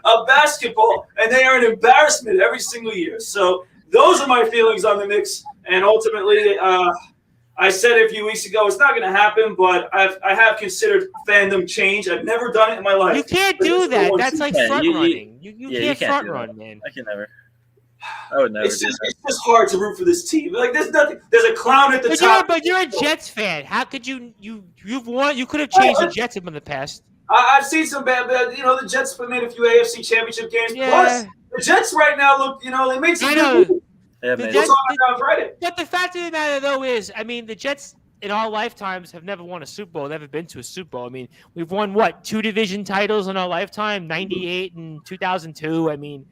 of basketball, and they are an embarrassment every single year. So those are my feelings on the Knicks. And ultimately, I said a few weeks ago, it's not going to happen, but I have considered fandom change. I've never done it in my life. You can't do that. That's like front running. You can't front run, man. I can never. I would never do that. It's just hard to root for this team. Like there's nothing. There's a clown at the top. But you're a Jets fan. How could you've won? You could have changed the Jets in the past. I've seen some bad. The Jets made a few AFC Championship games. Yeah. Plus, the Jets right now look. They made some good moves. But the fact of the matter, though, is, I mean, the Jets in our lifetimes have never won a Super Bowl, never been to a Super Bowl. I mean, we've won, 2 division titles in our lifetime, 98 and 2002. I mean,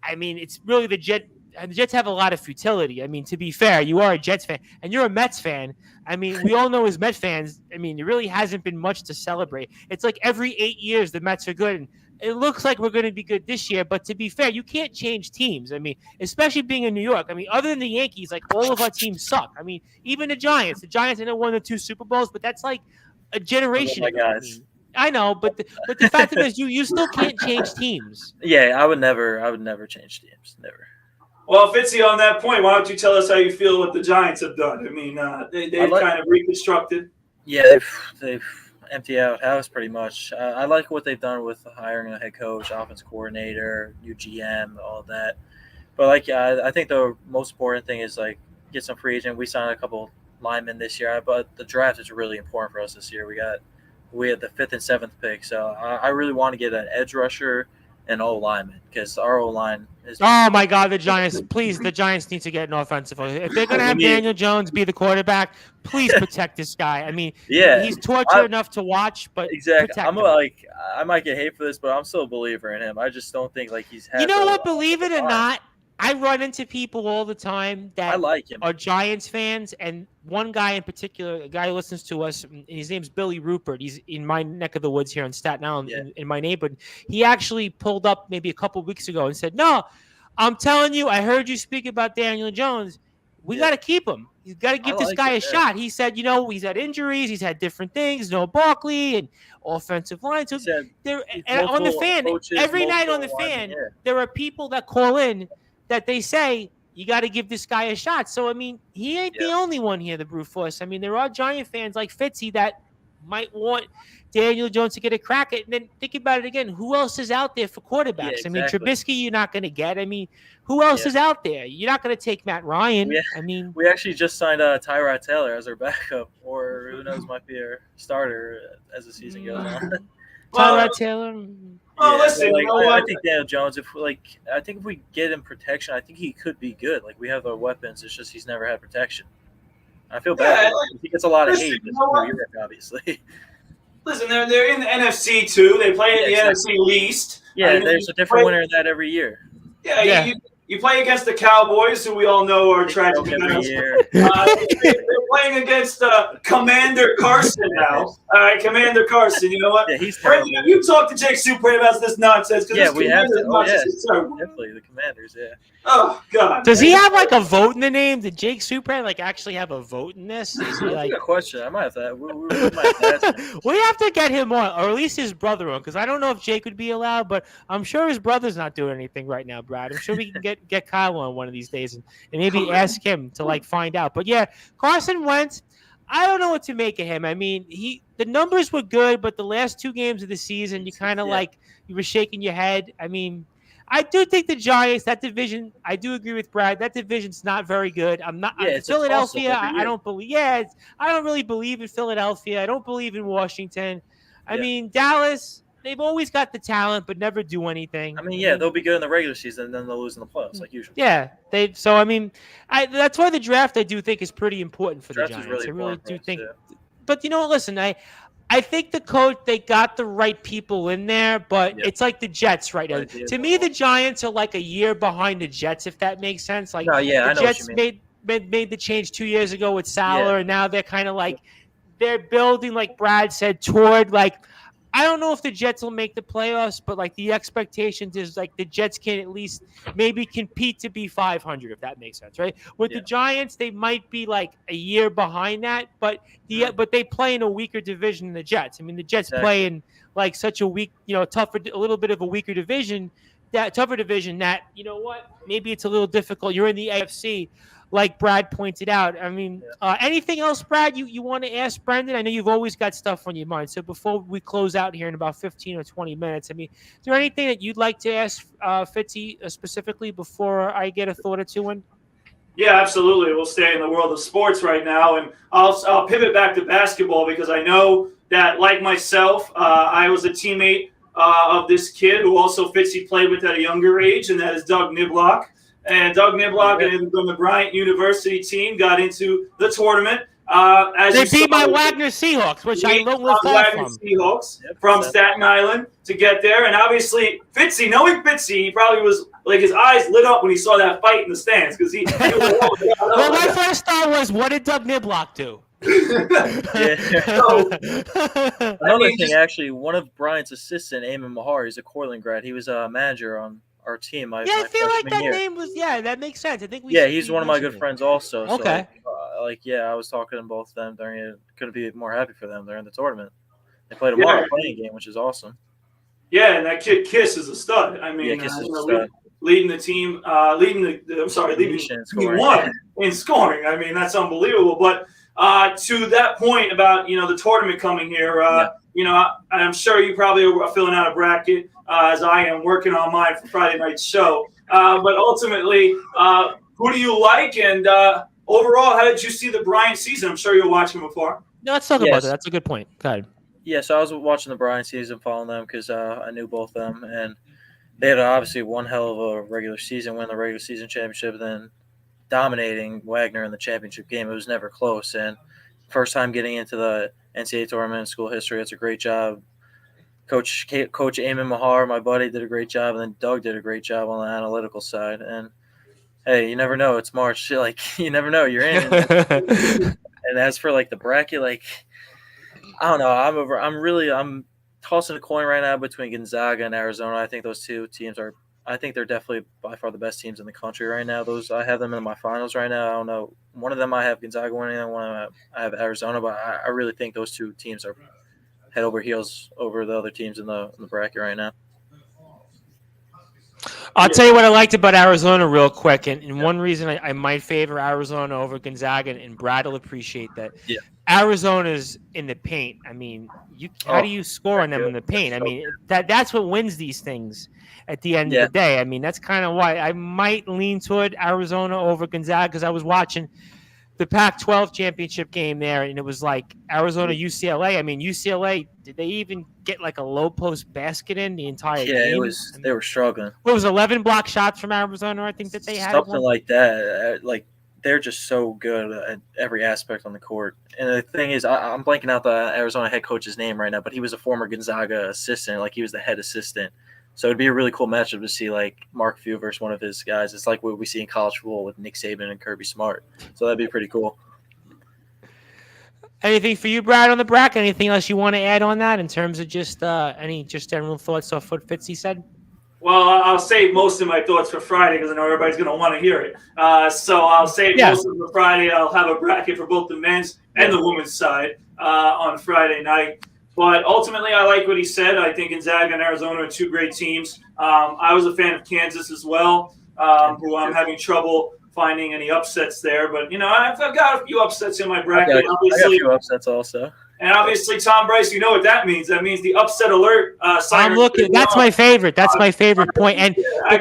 it's really the Jets. And the Jets have a lot of futility. I mean, to be fair, you are a Jets fan, and you're a Mets fan. I mean, we all know as Mets fans, I mean, there really hasn't been much to celebrate. It's like every 8 years the Mets are good, and it looks like we're going to be good this year. But to be fair, you can't change teams. I mean, especially being in New York. I mean, other than the Yankees, like all of our teams suck. I mean, even the Giants. The Giants have won the 2 Super Bowls, but that's like a generation ago. I know, but the fact is, you still can't change teams. Yeah, I would never change teams. Never. Well, Fitzy, on that point, why don't you tell us how you feel what the Giants have done? I mean, they've kind of reconstructed. Yeah, they've emptied out house pretty much. I like what they've done with hiring a head coach, offense coordinator, new GM, all that. But I think the most important thing is get some free agent. We signed a couple linemen this year, but the draft is really important for us this year. We had the 5th and 7th pick, so I really want to get an edge rusher and O-lineman, because our O-line is... Oh, my God, the Giants need to get an offensive. If they're going to have Daniel Jones be the quarterback, please protect this guy. I mean, he's torture enough to watch, but exactly. I might get hate for this, but I'm still a believer in him. I just don't think he's had... You know what, believe it or not, I run into people all the time that are Giants fans, and one guy in particular, a guy who listens to us, his name's Billy Rupert. He's in my neck of the woods here in Staten Island, in my neighborhood. He actually pulled up maybe a couple weeks ago and said, "No, I'm telling you, I heard you speak about Daniel Jones. We got to keep him. You got to give this guy a shot." He said, he's had injuries, he's had different things, no Barkley and offensive line. So on the fan, every night on the fan, there are people that call in that they say, you got to give this guy a shot. So, I mean, he ain't the only one here, the brute force. I mean, there are Giant fans like Fitzy that might want Daniel Jones to get a crack at it. And then think about it again. Who else is out there for quarterbacks? Yeah, exactly. I mean, Trubisky you're not going to get. I mean, who else is out there? You're not going to take Matt Ryan. We actually just signed Tyrod Taylor as our backup, or who knows, might be our starter as the season goes on. Tyrod Taylor. Oh, listen, I think Daniel Jones. If we get him protection, I think he could be good. We have the weapons. It's just he's never had protection. I feel bad. He gets a lot of hate. Obviously. Listen, they're in the NFC too. They play in the NFC least. Yeah, there's a different winner in that every year. Yeah. you play against the Cowboys, who we all know are tragic. They're playing against Commander Carson now. All right, Commander Carson. You know what? Yeah, he's Brendan, have you talked to Jake Supre about this nonsense? Yeah, we have to. Oh, yeah. Definitely the Commanders, yeah. Oh, God. Does he have like a vote in the name? Did Jake Supre like actually have a vote in this? Is he That's like a good question. I might have to. We might have to ask him. we have to get him on, or at least his brother on, because I don't know if Jake would be allowed, but I'm sure his brother's not doing anything right now, Brad. I'm sure we can get Kyle on one of these days and maybe ask him to like find out. But yeah, Carson Wentz, I don't know what to make of him. I mean, the numbers were good, but the last 2 games of the season, you kind of like you were shaking your head. I mean, I do think the Giants, that division, I do agree with Brad. That division's not very good. I'm not Philadelphia. I don't believe. Yeah, I don't really believe in Philadelphia. I don't believe in Washington. I mean, Dallas, they've always got the talent, but never do anything. I mean, they'll be good in the regular season, and then they'll lose in the playoffs, like usual. Yeah, so I mean, that's why the draft I do think is pretty important for the Giants. Really I really do think. Yeah. But you know what? Listen, I think the coach, they got the right people in there, but it's like the Jets right now. To me, the Giants are like a year behind the Jets, if that makes sense. Like the Jets made the change 2 years ago with Salah, and now they're kind of like they're building, like Brad said, toward like I don't know if the Jets will make the playoffs, but like the expectations is like the Jets can at least maybe compete to be 500, if that makes sense, right? With the Giants, they might be like a year behind that, but they play in a weaker division than the Jets. I mean, the Jets play in like such a weak, tougher, a little bit of a weaker division, tougher division that, you know what, maybe it's a little difficult. You're in the AFC. Like Brad pointed out. I mean, anything else, Brad, you want to ask Brendan? I know you've always got stuff on your mind. So before we close out here in about 15 or 20 minutes, I mean, is there anything that you'd like to ask Fitzy specifically before I get a thought or two in? Yeah, absolutely. We'll stay in the world of sports right now, and I'll pivot back to basketball because I know that, like myself, I was a teammate of this kid who also Fitzy played with at a younger age, and that is Doug Niblock. And Doug Niblock and the Bryant University team got into the tournament. They beat my Wagner Seahawks, which I don't live far from. Seahawks from Staten Island to get there. And obviously, Fitzy, knowing Fitzy, he probably was like his eyes lit up when he saw that fight in the stands because he was well, my first thought was, what did Doug Niblock do? Another thing, actually, one of Bryant's assistant, Eamon Mahar, he's a Cortland grad. He was a manager on our team. I feel like that name was. Yeah, that makes sense. I think we. Yeah, he's one of my good friends also. Okay. So, I was talking to both of them during it. Couldn't be more happy for them during the tournament. They played a playing game, which is awesome. Yeah, and that kid Kiss is a stud. I mean, leading the team, leading team one in scoring. I mean, that's unbelievable. But to that point about the tournament coming here, I'm sure you probably are filling out a bracket as I am working on mine for Friday night's show. But ultimately, who do you like? And overall, how did you see the Bryant season? I'm sure you're watching before. No, let's talk about that. That's a good point. Go ahead. Yeah, so I was watching the Bryant season, following them because I knew both of them, and they had obviously one hell of a regular season, win the regular season championship, then dominating Wagner in the championship game. It was never close, and first time getting into the NCAA tournament in school history. It's a great job. Coach Eamon Mahar, my buddy, did a great job, and then Doug did a great job on the analytical side. And hey, you never know. It's March. Like, you never know. You're in. And as for like the bracket, like, I don't know. I'm tossing a coin right now between Gonzaga and Arizona. I think those two teams are. I think they're definitely by far the best teams in the country right now. I have them in my finals right now. I don't know. One of them I have Gonzaga winning, and one of them I have Arizona. But I really think those two teams are head over heels over the other teams in the bracket right now. I'll tell you what I liked about Arizona real quick, and one reason I might favor Arizona over Gonzaga, and Brad will appreciate that. Yeah. Arizona's in the paint. I mean, how do you score on them in the paint? I mean, that's what wins these things at the end of the day. I mean, that's kind of why I might lean toward Arizona over Gonzaga, because I was watching the Pac-12 championship game there, and it was like Arizona UCLA. I mean, UCLA, did they even get like a low post basket in the entire game? Yeah, they were struggling. It was 11 block shots from Arizona, I think, that they had. Something like that. Like, they're just so good at every aspect on the court. And the thing is, I'm blanking out the Arizona head coach's name right now, but he was a former Gonzaga assistant. Like, he was the head assistant. So it'd be a really cool matchup to see like Mark Few versus one of his guys. It's like what we see in college football with Nick Saban and Kirby Smart. So that'd be pretty cool. Anything for you, Brad, on the bracket? Anything else you want to add on that in terms of just any general thoughts off what Fitzy said? Well, I'll save most of my thoughts for Friday because I know everybody's going to want to hear it. So I'll save most of them for Friday. I'll have a bracket for both the men's and the women's side on Friday night. But ultimately, I like what he said. I think Gonzaga and Arizona are two great teams. I was a fan of Kansas as well, who I'm having trouble finding any upsets there. But, I've got a few upsets in my bracket. I got a few upsets also. And obviously, Tom Bryce, you know what that means. That means the upset alert. I'm looking. That's my favorite. That's my favorite point. And I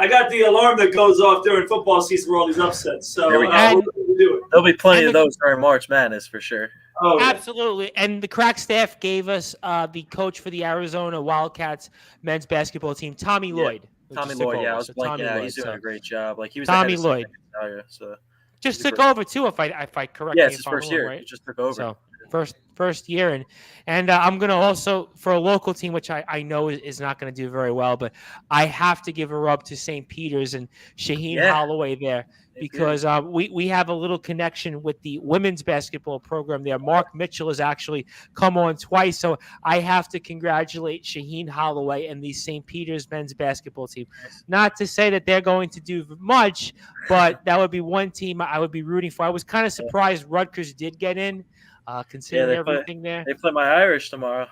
got the alarm that goes off during football season for all these upsets. So we're going to do it. There'll be plenty of those during March Madness for sure. Oh, absolutely. And the crack staff gave us the coach for the Arizona Wildcats men's basketball team, Tommy Lloyd. Tommy Lloyd, I was blanking out. He's doing a great job. Like he was Tommy Lloyd. So just took over too, if I correct. Yeah, it's his first year. Right? He just took over. So first year, and I'm gonna also for a local team, which I know is not gonna do very well, but I have to give a rub to St. Peter's and Shaheen Holloway there. Because we have a little connection with the women's basketball program there. Mark Mitchell has actually come on twice, so I have to congratulate Shaheen Holloway and the St. Peter's men's basketball team. Not to say that they're going to do much, but that would be one team I would be rooting for. I was kind of surprised Rutgers did get in, considering everything there. They play my Irish tomorrow.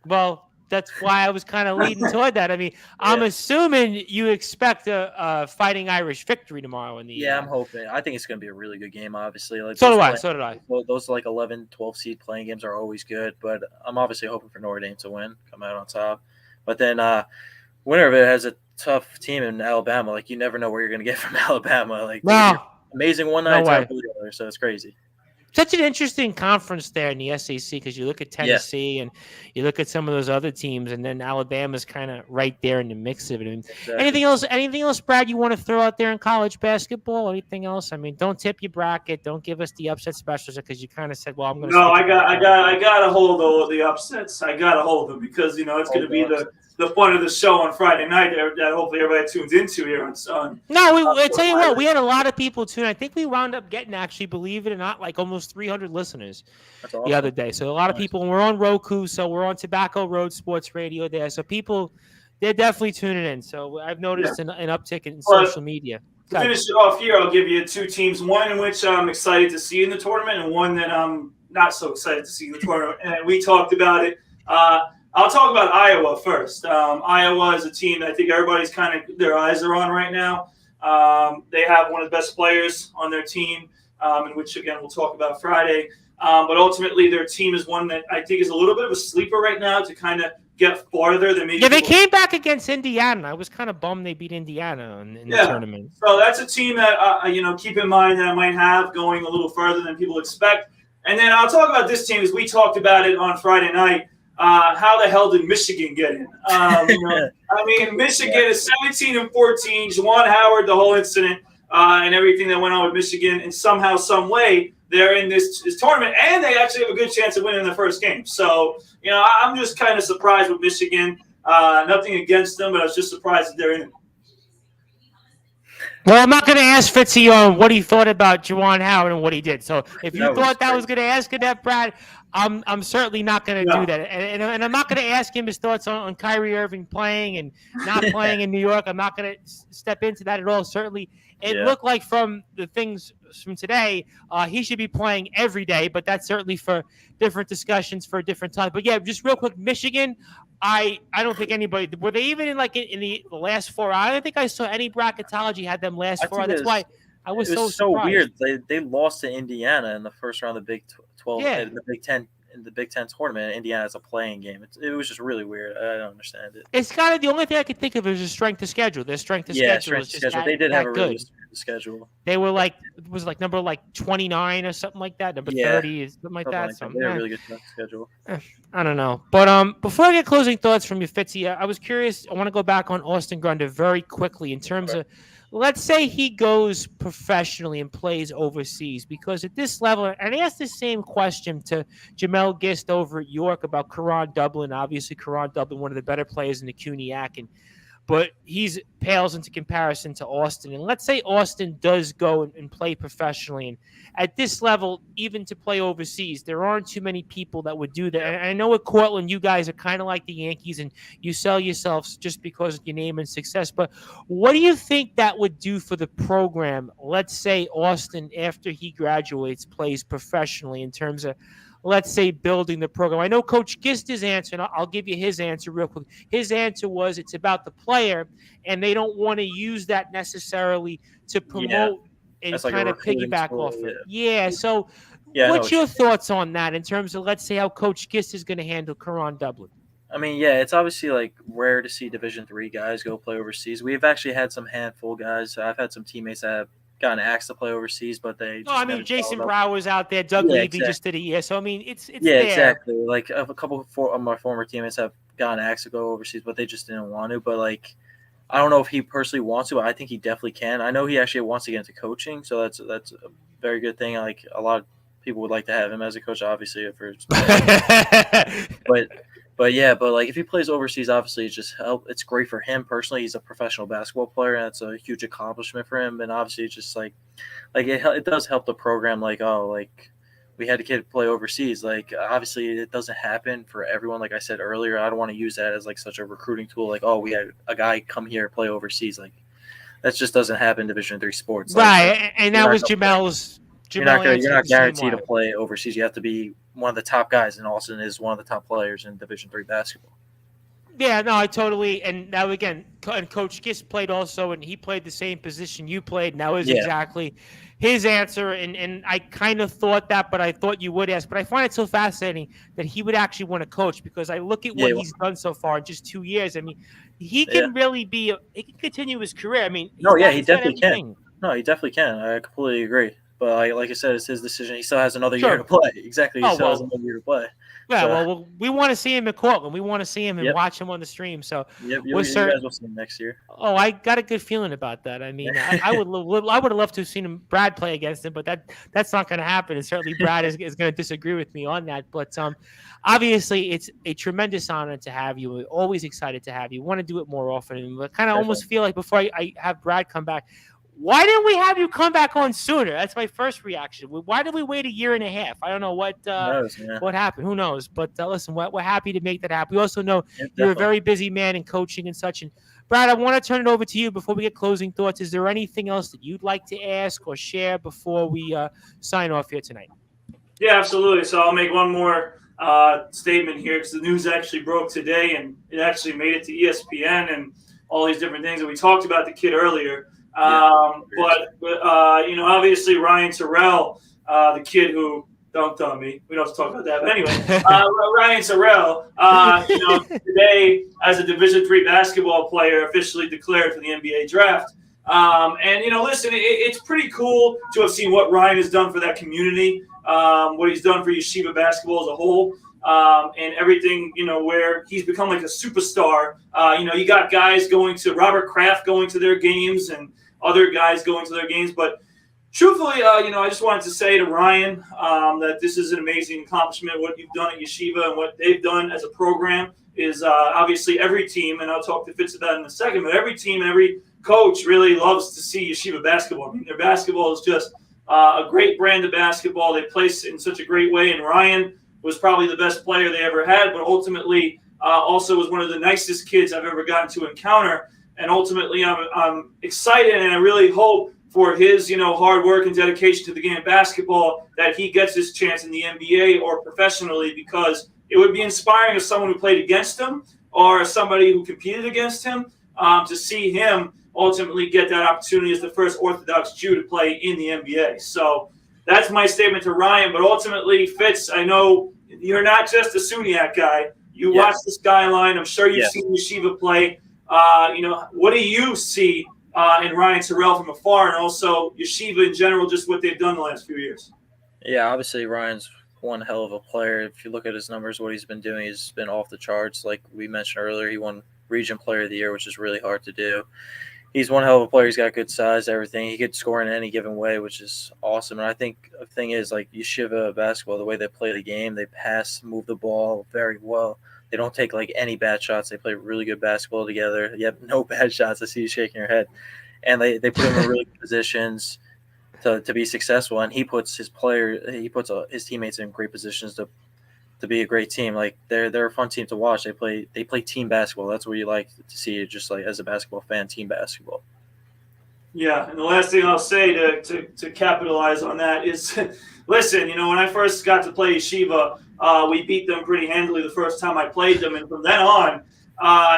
Well, that's why I was kind of leading toward that. I mean, I'm assuming you expect a Fighting Irish victory tomorrow in the. Yeah, I'm hoping. I think it's going to be a really good game. Obviously, so did I. Those like 11, 12 seed playing games are always good, but I'm obviously hoping for Notre Dame to win, come out on top. But then winner of it has a tough team in Alabama. Like you never know where you're going to get from Alabama. Like amazing one night, so it's crazy. Such an interesting conference there in the SEC because you look at Tennessee and you look at some of those other teams, and then Alabama's kind of right there in the mix of it. I mean, anything else, Brad, you want to throw out there in college basketball? Anything else? I mean, don't tip your bracket. Don't give us the upset specials because you kind of said, "Well, I'm going to." No, I got to hold all the upsets. I got to hold them because it's going to be the fun of the show on Friday night that hopefully everybody tunes into here on Sun. No, I tell you what, we had a lot of people tune. I think we wound up getting, actually, believe it or not, like almost 300 listeners the other day. So a lot of people, and we're on Roku, so we're on Tobacco Road Sports Radio there. So people, they're definitely tuning in. So I've noticed an uptick in social media. To finish it off here, I'll give you two teams, one in which I'm excited to see in the tournament and one that I'm not so excited to see in the tournament. And we talked about it. I'll talk about Iowa first. Iowa is a team that I think everybody's kind of their eyes are on right now. They have one of the best players on their team, in which, again, we'll talk about Friday. But ultimately, their team is one that I think is a little bit of a sleeper right now to kind of get farther than maybe. Yeah, they came back against Indiana. I was kind of bummed they beat Indiana in the tournament. So that's a team that, keep in mind that I might have going a little further than people expect. And then I'll talk about this team as we talked about it on Friday night. How the hell did Michigan get in? Michigan is 17-14. Juwan Howard, the whole incident, and everything that went on with Michigan, and somehow, some way, they're in this tournament, and they actually have a good chance of winning their first game. So, I'm just kind of surprised with Michigan. Nothing against them, but I was just surprised that they're in it. Well, I'm not going to ask Fitzy on what he thought about Juwan Howard and what he did. So if you thought that was going to ask him that, Brad, I'm certainly not going to do that. And I'm not going to ask him his thoughts on Kyrie Irving playing and not playing in New York. I'm not going to step into that at all. Certainly, it looked like from the things from today, he should be playing every day, but that's certainly for different discussions for a different time. But yeah, just real quick, Michigan, I don't think anybody – were they even in the last four? I don't think I saw any bracketology had them last four. That's why I was so surprised. Weird. They lost to Indiana in the first round of the Big 12 in the Big 10 in the Big 10 tournament. Indiana is a playing game. It was just really weird. I don't understand it. It's kind of the only thing I could think of is the strength of schedule. Their strength of schedule is just they did have a really the schedule. They were like, it was like number 29 or something like that. Number 30 is something like that. They had a really good schedule. I don't know. But before I get closing thoughts from you, Fitzy, I was curious. I want to go back on Austin Grunder very quickly in terms of, let's say he goes professionally and plays overseas, because at this level, and I asked the same question to Jamel Gist over at York about Kareem Lubin. Obviously, Kareem Lubin, one of the better players in the CUNYAC, but he's pales into comparison to Austin. And let's say Austin does go and play professionally. And at this level, even to play overseas, there aren't too many people that would do that. And I know at Cortland, you guys are kind of like the Yankees and you sell yourselves just because of your name and success. But what do you think that would do for the program? Let's say Austin, after he graduates, plays professionally in terms of, let's say, building the program. I know Coach Gist's answer, and I'll give you his answer real quick. His answer was it's about the player, and they don't want to use that necessarily to promote and kind of piggyback off it. Yeah. So what's your thoughts on that in terms of, let's say, how Coach Gist is going to handle Kareem Lubin? I mean, yeah, it's obviously like rare to see Division III guys go play overseas. We've actually had some handful guys. I've had some teammates that have gotten asked to play overseas, but they. Jason Brower's out there. Doug Levy just did a year, so I mean, it's yeah, there. Exactly. Like a couple of my former teammates have gotten asked to go overseas, but they just didn't want to. But like, I don't know if he personally wants to. I think he definitely can. I know he actually wants to get into coaching, so that's a very good thing. Like a lot of people would like to have him as a coach, obviously. But like if he plays overseas, obviously it's great for him personally. He's a professional basketball player, and that's a huge accomplishment for him. And obviously, it's just like it does help the program. Like we had a kid play overseas. Like obviously, it doesn't happen for everyone. Like I said earlier, I don't want to use that as like such a recruiting tool. Like, we had a guy come here play overseas. Like that just doesn't happen in Division III sports. Right, and that was Jamel's. You're not guaranteed to play overseas. You have to be one of the top guys, and Austin is one of the top players in Division III basketball. Yeah, no, I totally. And now again, and Coach Gist played also, and he played the same position you played. And that was exactly his answer. And I kind of thought that, but I thought you would ask. But I find it so fascinating that he would actually want to coach, because I look at what he's done so far in just 2 years. I mean, he can really he can continue his career. I mean, he definitely can. No, he definitely can. I completely agree. But like I said, it's his decision. He still has another year to play. Exactly. He still has another year to play. Yeah, well, we want to see him in Cortland. We want to see him and watch him on the stream. So you guys will see him next year. Oh, I got a good feeling about that. I mean, I would have loved to have seen Brad play against him, but that's not going to happen. And certainly Brad is going to disagree with me on that. But obviously, it's a tremendous honor to have you. We're always excited to have you. Want to do it more often. And I kind of almost feel like before I have Brad come back, why didn't we have you come back on sooner? That's my first reaction. Why did we wait a year and a half? I don't know what happened. Who knows? But listen, we're happy to make that happen. We also know you're a very busy man in coaching and such. And Brad, I want to turn it over to you before we get closing thoughts. Is there anything else that you'd like to ask or share before we sign off here tonight? Yeah, absolutely. So I'll make one more statement here, because the news actually broke today, and it actually made it to ESPN and all these different things. And we talked about the kid earlier. Obviously Ryan Terrell, the kid who dunked on me. We don't have to talk about that. But anyway, Ryan Terrell, today as a Division III basketball player, officially declared for the NBA draft. Listen, it's pretty cool to have seen what Ryan has done for that community, what he's done for Yeshiva basketball as a whole. And everything, where he's become like a superstar. You got guys going to Robert Kraft going to their games and other guys going to their games. But truthfully, I just wanted to say to Ryan that this is an amazing accomplishment. What you've done at Yeshiva and what they've done as a program is obviously every team, and I'll talk to Fitz about it in a second, but every team, every coach really loves to see Yeshiva basketball. I mean, their basketball is just a great brand of basketball. They play in such a great way, and Ryan was probably the best player they ever had, but ultimately also was one of the nicest kids I've ever gotten to encounter. And ultimately, I'm excited, and I really hope for his, hard work and dedication to the game of basketball that he gets his chance in the NBA or professionally, because it would be inspiring as someone who played against him or somebody who competed against him to see him ultimately get that opportunity as the first Orthodox Jew to play in the NBA. So that's my statement to Ryan. But ultimately, Fitz, I know you're not just a SUNYAC guy. You watch the skyline. I'm sure you've seen Yeshiva play. What do you see and Ryan Terrell from afar, and also Yeshiva in general, just what they've done the last few years? Yeah, obviously Ryan's one hell of a player. If you look at his numbers, what he's been doing, he's been off the charts. Like we mentioned earlier, he won Region Player of the Year, which is really hard to do. He's one hell of a player. He's got good size, everything. He could score in any given way, which is awesome. And I think the thing is, like Yeshiva basketball, the way they play the game, they pass, move the ball very well. They don't take like any bad shots. They play really good basketball together. Yep, no bad shots. I see you shaking your head. And they put him in really good positions to be successful. And he puts his teammates in great positions to be a great team. Like they're a fun team to watch. They play team basketball. That's what you like to see, just like as a basketball fan, team basketball. Yeah, and the last thing I'll say to capitalize on that is, listen, when I first got to play Yeshiva, we beat them pretty handily the first time I played them, and from then on,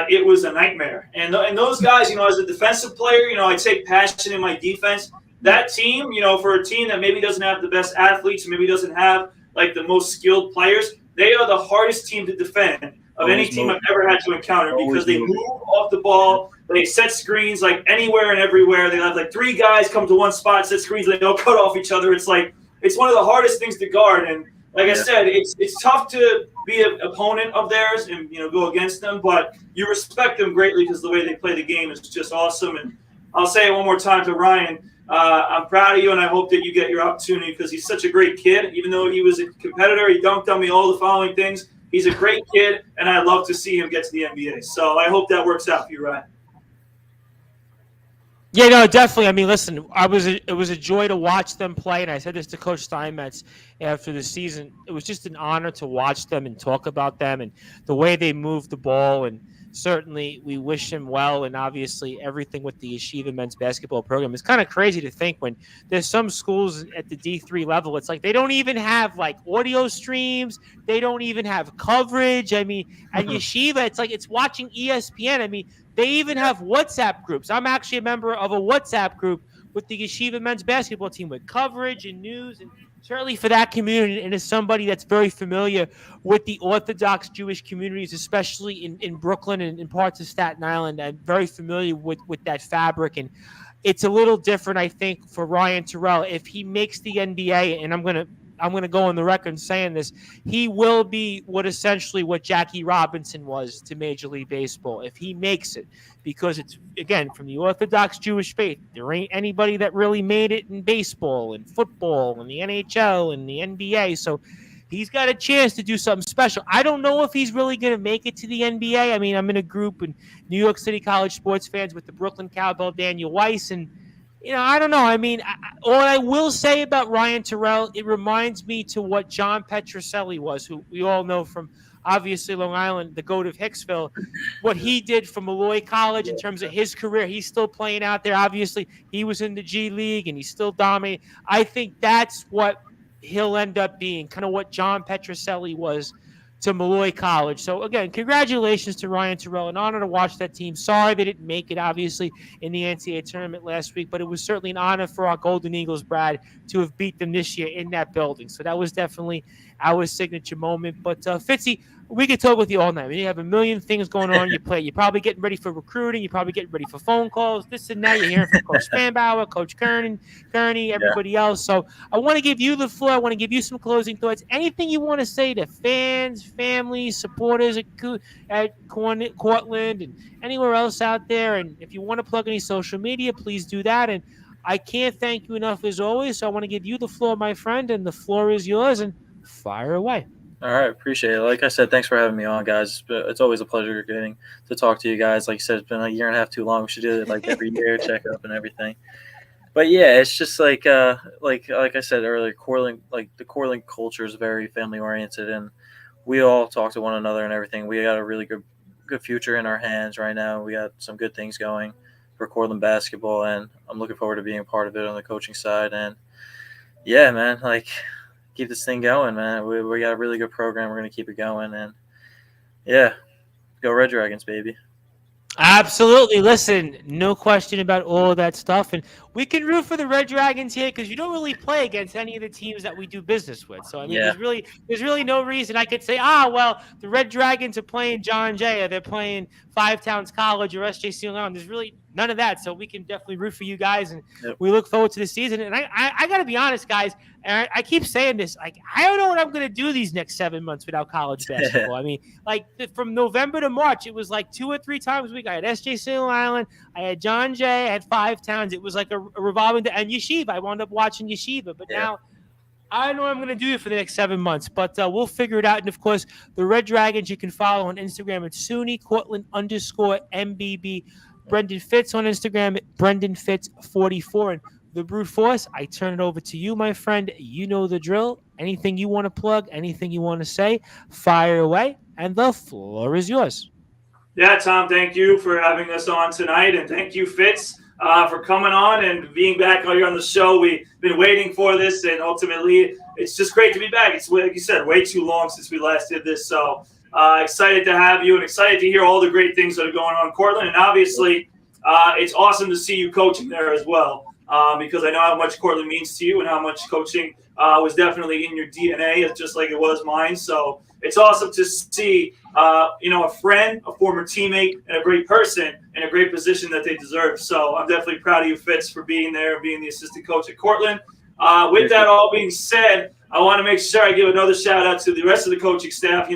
it was a nightmare. And those guys, as a defensive player, I take passion in my defense. That team, for a team that maybe doesn't have the best athletes, maybe doesn't have like the most skilled players, they are the hardest team to defend of any team I've ever had to encounter because they move off the ball. They set screens like anywhere and everywhere. They have like three guys come to one spot, set screens, they don't cut off each other. It's one of the hardest things to guard. And like I said, it's tough to be an opponent of theirs and go against them, but you respect them greatly because the way they play the game is just awesome. And I'll say it one more time to Ryan. I'm proud of you, and I hope that you get your opportunity because he's such a great kid. Even though he was a competitor, he dunked on me, all the following things. He's a great kid, and I'd love to see him get to the NBA. So I hope that works out for you, Ryan. Yeah, no, definitely. I mean, listen, it was a joy to watch them play, and I said this to Coach Steinmetz after the season. It was just an honor to watch them and talk about them and the way they moved the ball. And certainly, we wish him well, and obviously, everything with the Yeshiva men's basketball program. It's kind of crazy to think when there's some schools at the D3 level, it's like they don't even have like audio streams, they don't even have coverage. I mean, at Yeshiva, it's like it's watching ESPN. I mean, they even have WhatsApp groups. I'm actually a member of a WhatsApp group with the Yeshiva men's basketball team with coverage and news, and certainly for that community, and as somebody that's very familiar with the Orthodox Jewish communities, especially in Brooklyn and in parts of Staten Island, I'm very familiar with that fabric. And it's a little different, I think, for Ryan Terrell. If he makes the NBA, and I'm gonna go on the record saying this, he will be what Jackie Robinson was to Major League Baseball if he makes it, because it's, again, from the Orthodox Jewish faith. There ain't anybody that really made it in baseball and football and the NHL and the NBA. So he's got a chance to do something special. I don't know if he's really going to make it to the NBA. I mean, I'm in a group in New York City college sports fans with the Brooklyn Cowbell, Daniel Weiss, and I don't know. I mean, what I will say about Ryan Terrell, it reminds me to what John Petrocelli was, who we all know from, obviously, Long Island, the GOAT of Hicksville. What he did for Malloy College in terms of his career, he's still playing out there. Obviously, he was in the G League, and he's still dominating. I think that's what he'll end up being, kind of what John Petrocelli was to Malloy College. So, again, congratulations to Ryan Terrell. An honor to watch that team. Sorry they didn't make it, obviously, in the NCAA tournament last week, but it was certainly an honor for our Golden Eagles, Brad, to have beat them this year in that building. So that was definitely our signature moment. But, Fitzy, we could talk with you all night. I mean, you have a million things going on. You're probably getting ready for recruiting. You're probably getting ready for phone calls, this and that. You're hearing from Coach Spanbauer, Coach Kearney, everybody else. So I want to give you the floor. I want to give you some closing thoughts. Anything you want to say to fans, families, supporters at Cortland and anywhere else out there. And if you want to plug any social media, please do that. And I can't thank you enough as always. So I want to give you the floor, my friend, and the floor is yours. And fire away. All right, appreciate it. Like I said, thanks for having me on, guys. It's always a pleasure getting to talk to you guys. Like you said, it's been a year and a half too long. We should do it like every year, check up and everything. But yeah, it's just like I said earlier, Cortland, like the Cortland culture is very family oriented, and we all talk to one another and everything. We got a really good future in our hands right now. We got some good things going for Cortland basketball, and I'm looking forward to being a part of it on the coaching side. And yeah, man, like, keep this thing going, man. We got a really good program. We're going to keep it going. And, yeah, go Red Dragons, baby. Absolutely. Listen, no question about all of that stuff. And we can root for the Red Dragons here because you don't really play against any of the teams that we do business with. So, I mean, there's really no reason I could say, well, the Red Dragons are playing John Jay, or they're playing Five Towns College or SJC Long Island. There's really None of that. So we can definitely root for you guys, and Yep. we look forward to the season. And I got to be honest, guys. And I keep saying this. Like, I don't know what I'm going to do these next 7 months without college basketball. I mean, like from November to March, it was like 2 or 3 times a week. I had SJC Long Island. I had John Jay. I had 5 towns. It was like a revolving and Yeshiva. I wound up watching Yeshiva, but now I don't know what I'm going to do for the next 7 months, but we'll figure it out. And, of course, the Red Dragons you can follow on Instagram at SUNY Cortland _MBB. Brendan Fitz on Instagram at Brendan Fitz 44. And the Brute Force, I turn it over to you, my friend. You know the drill. Anything you want to plug, anything you want to say, fire away, and the floor is yours. Yeah, Tom, thank you for having us on tonight, and thank you, Fitz, for coming on and being back here on the show. We've been waiting for this, and ultimately, it's just great to be back. It's, like you said, way too long since we last did this, so excited to have you and excited to hear all the great things that are going on in Cortland, and obviously, it's awesome to see you coaching there as well, because I know how much Cortland means to you and how much coaching was definitely in your DNA, just like it was mine, so it's awesome to see, a friend, a former teammate, and a great person in a great position that they deserve. So I'm definitely proud of you, Fitz, for being there and being the assistant coach at Cortland. With that all being said, I want to make sure I give another shout out to the rest of the coaching staff.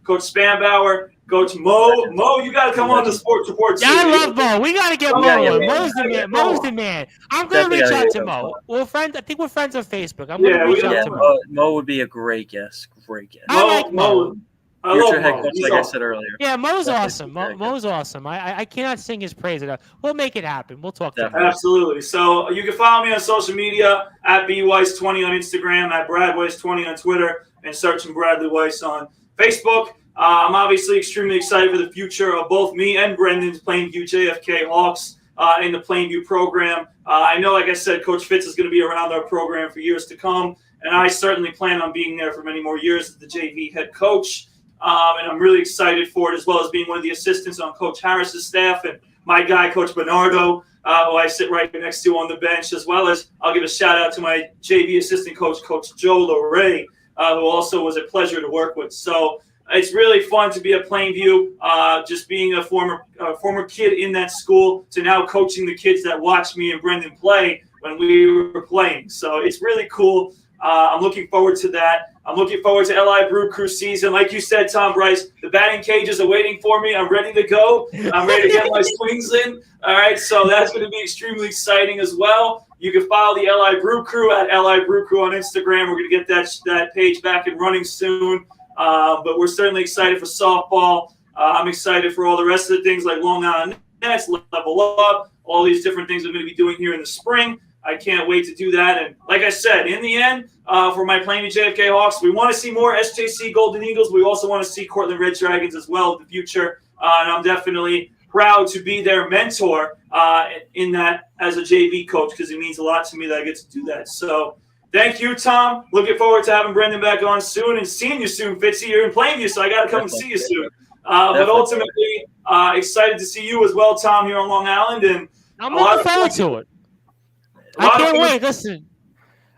Coach Spanbauer, Coach Mo. Mo, you got to come on the Sports Report. Yeah, I love Mo. We got to get Mo on. Mo's the man. Mo's the man. I'm going to reach out to Mo. We're friends. I think we're friends on Facebook. I'm going to reach out to Mo. Mo would be a great guest. Great guest. I like Mo. Future head coach, like I said earlier. Yeah, Mo's awesome. Mo's awesome. I cannot sing his praise enough. We'll make it happen. We'll talk to him. Absolutely. So you can follow me on social media at bweiss20 on Instagram, at bradweiss20 on Twitter, and searching Bradley Weiss on Facebook. I'm obviously extremely excited for the future of both me and Brendan's Plainview JFK Hawks in the Plainview program. I know, like I said, Coach Fitz is going to be around our program for years to come, and I certainly plan on being there for many more years as the JV head coach. And I'm really excited for it, as well as being one of the assistants on Coach Harris's staff and my guy, Coach Bernardo, who I sit right next to on the bench, as well as I'll give a shout out to my JV assistant coach, Coach Joe Loray, who also was a pleasure to work with. So it's really fun to be at Plainview, just being a former kid in that school to now coaching the kids that watched me and Brendan play when we were playing. So it's really cool. I'm looking forward to that. I'm looking forward to LI Brew Crew season. Like you said, Tom Bryce, the batting cages are waiting for me. I'm ready to go. I'm ready to get my swings in. All right, so that's going to be extremely exciting as well. You can follow the LI Brew Crew at LI Brew Crew on Instagram. We're going to get that page back and running soon. But we're certainly excited for softball. I'm excited for all the rest of the things like Long Island Nets, Level Up, all these different things we're going to be doing here in the spring. I can't wait to do that. And like I said, in the end, for my Plainview JFK Hawks, we want to see more SJC Golden Eagles. We also want to see Cortland Red Dragons as well in the future. And I'm definitely proud to be their mentor in that as a JV coach, because it means a lot to me that I get to do that. So thank you, Tom. Looking forward to having Brendan back on soon and seeing you soon, Fitzy. You're in Plainview, so I got to come and see you soon. But ultimately, excited to see you as well, Tom, here on Long Island. And I'm looking forward to it. I can't wait. Listen,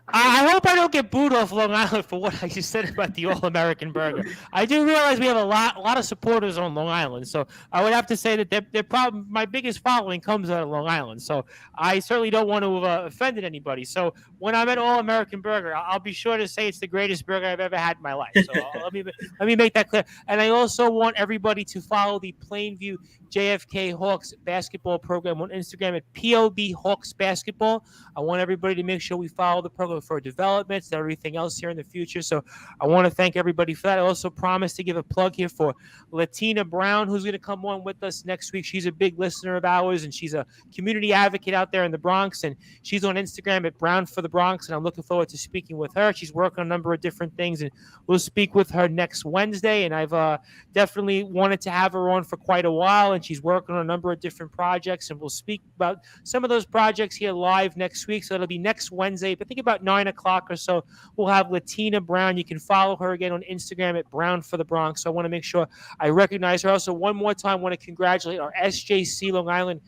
I hope I don't get booed off Long Island for what I just said about the All-American Burger. I do realize we have a lot of supporters on Long Island, so I would have to say that my biggest following comes out of Long Island. So I certainly don't want to have offended anybody. So when I'm at All-American Burger, I'll be sure to say it's the greatest burger I've ever had in my life. So let me make that clear. And I also want everybody to follow the Plainview JFK Hawks basketball program on Instagram at POB Hawks Basketball. I want everybody to make sure we follow the program for developments and everything else here in the future. So I want to thank everybody for that. I also promised to give a plug here for Latina Brown, who's going to come on with us next week. She's a big listener of ours, and she's a community advocate out there in the Bronx, and she's on Instagram at Brown for the Bronx, and I'm looking forward to speaking with her. She's working on a number of different things, and we'll speak with her next Wednesday, and I've definitely wanted to have her on for quite a while, and she's working on a number of different projects, and we'll speak about some of those projects here live next week. So it'll be next Wednesday, but I think about 9 o'clock or so, we'll have Latina Brown. You can follow her again on Instagram at Brown for the Bronx. So I want to make sure I recognize her. Also, one more time, I want to congratulate our SJC Long Island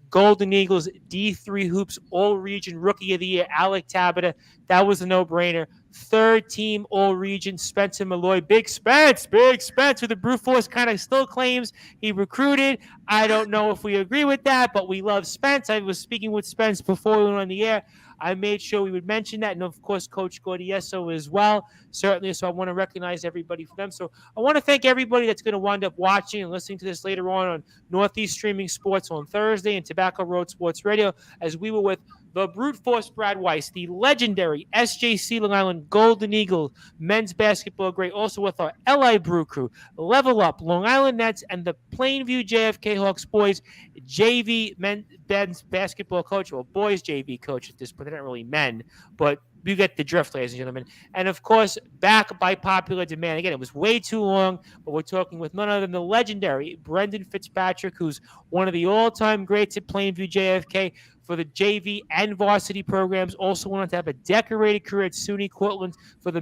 Golden Eagles D3 Hoops All-Region Rookie of the Year, Alec Tabata. That was a no-brainer. third-team All-Region Spencer Malloy. Big Spence, who the Brute Force kind of still claims he recruited. I don't know if we agree with that, but we love Spence. I was speaking with Spence before we went on the air. I made sure we would mention that, and of course, Coach Gordieso as well, certainly. So I want to recognize everybody for them. So I want to thank everybody that's going to wind up watching and listening to this later on Northeast Streaming Sports on Thursday and Tobacco Road Sports Radio, as we were with the Brute Force Brad Weiss, the legendary SJC Long Island Golden Eagle men's basketball great, also with our LI Brew Crew, Level Up, Long Island Nets, and the Plainview JFK Hawks boys JV men's basketball coach, or boys JV coach at this point. They're not really men, but you get the drift, ladies and gentlemen. And, of course, back by popular demand. Again, it was way too long, but we're talking with none other than the legendary Brendan Fitzpatrick, who's one of the all-time greats at Plainview JFK for the JV and varsity programs. Also wanted to have a decorated career at SUNY Cortland for the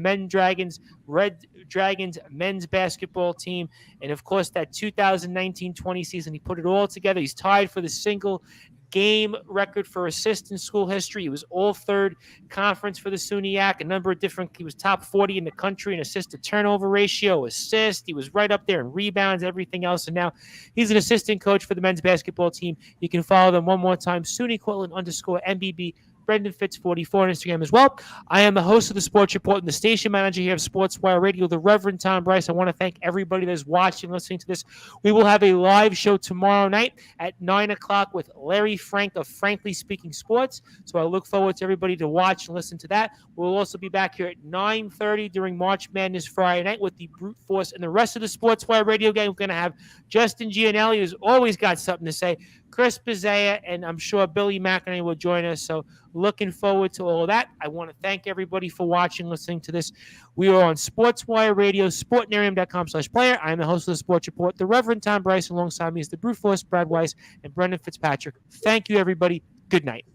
Red Dragons men's basketball team. And, of course, that 2019-20 season, he put it all together. He's tied for the single game record for assists in school history. He was all third conference for the SUNYAC, he was top 40 in the country in assist to turnover ratio, assist. He was right up there in rebounds, everything else. And now he's an assistant coach for the men's basketball team. You can follow them one more time, SUNY Cortland _MBB. Brendan Fitz 44 on Instagram as well. I am the host of the Sports Report and the station manager here of Sportswire Radio, the Reverend Tom Bryce. I want to thank everybody that's watching, listening to this. We will have a live show tomorrow night at 9 o'clock with Larry Frank of Frankly Speaking Sports. So I look forward to everybody to watch and listen to that. We'll also be back here at 9:30 during March Madness Friday night with the Brute Force and the rest of the Sportswire Radio game. We're going to have Justin Gianelli, who's always got something to say, Chris Bizea, and I'm sure Billy McInerney will join us. So looking forward to all of that. I want to thank everybody for watching, listening to this. We are on Sportswire Radio, sportnarium.com/player. I am the host of the Sports Report, the Reverend Tom Bryce. Alongside me is the Brute Force, Brad Weiss, and Brendan Fitzpatrick. Thank you, everybody. Good night.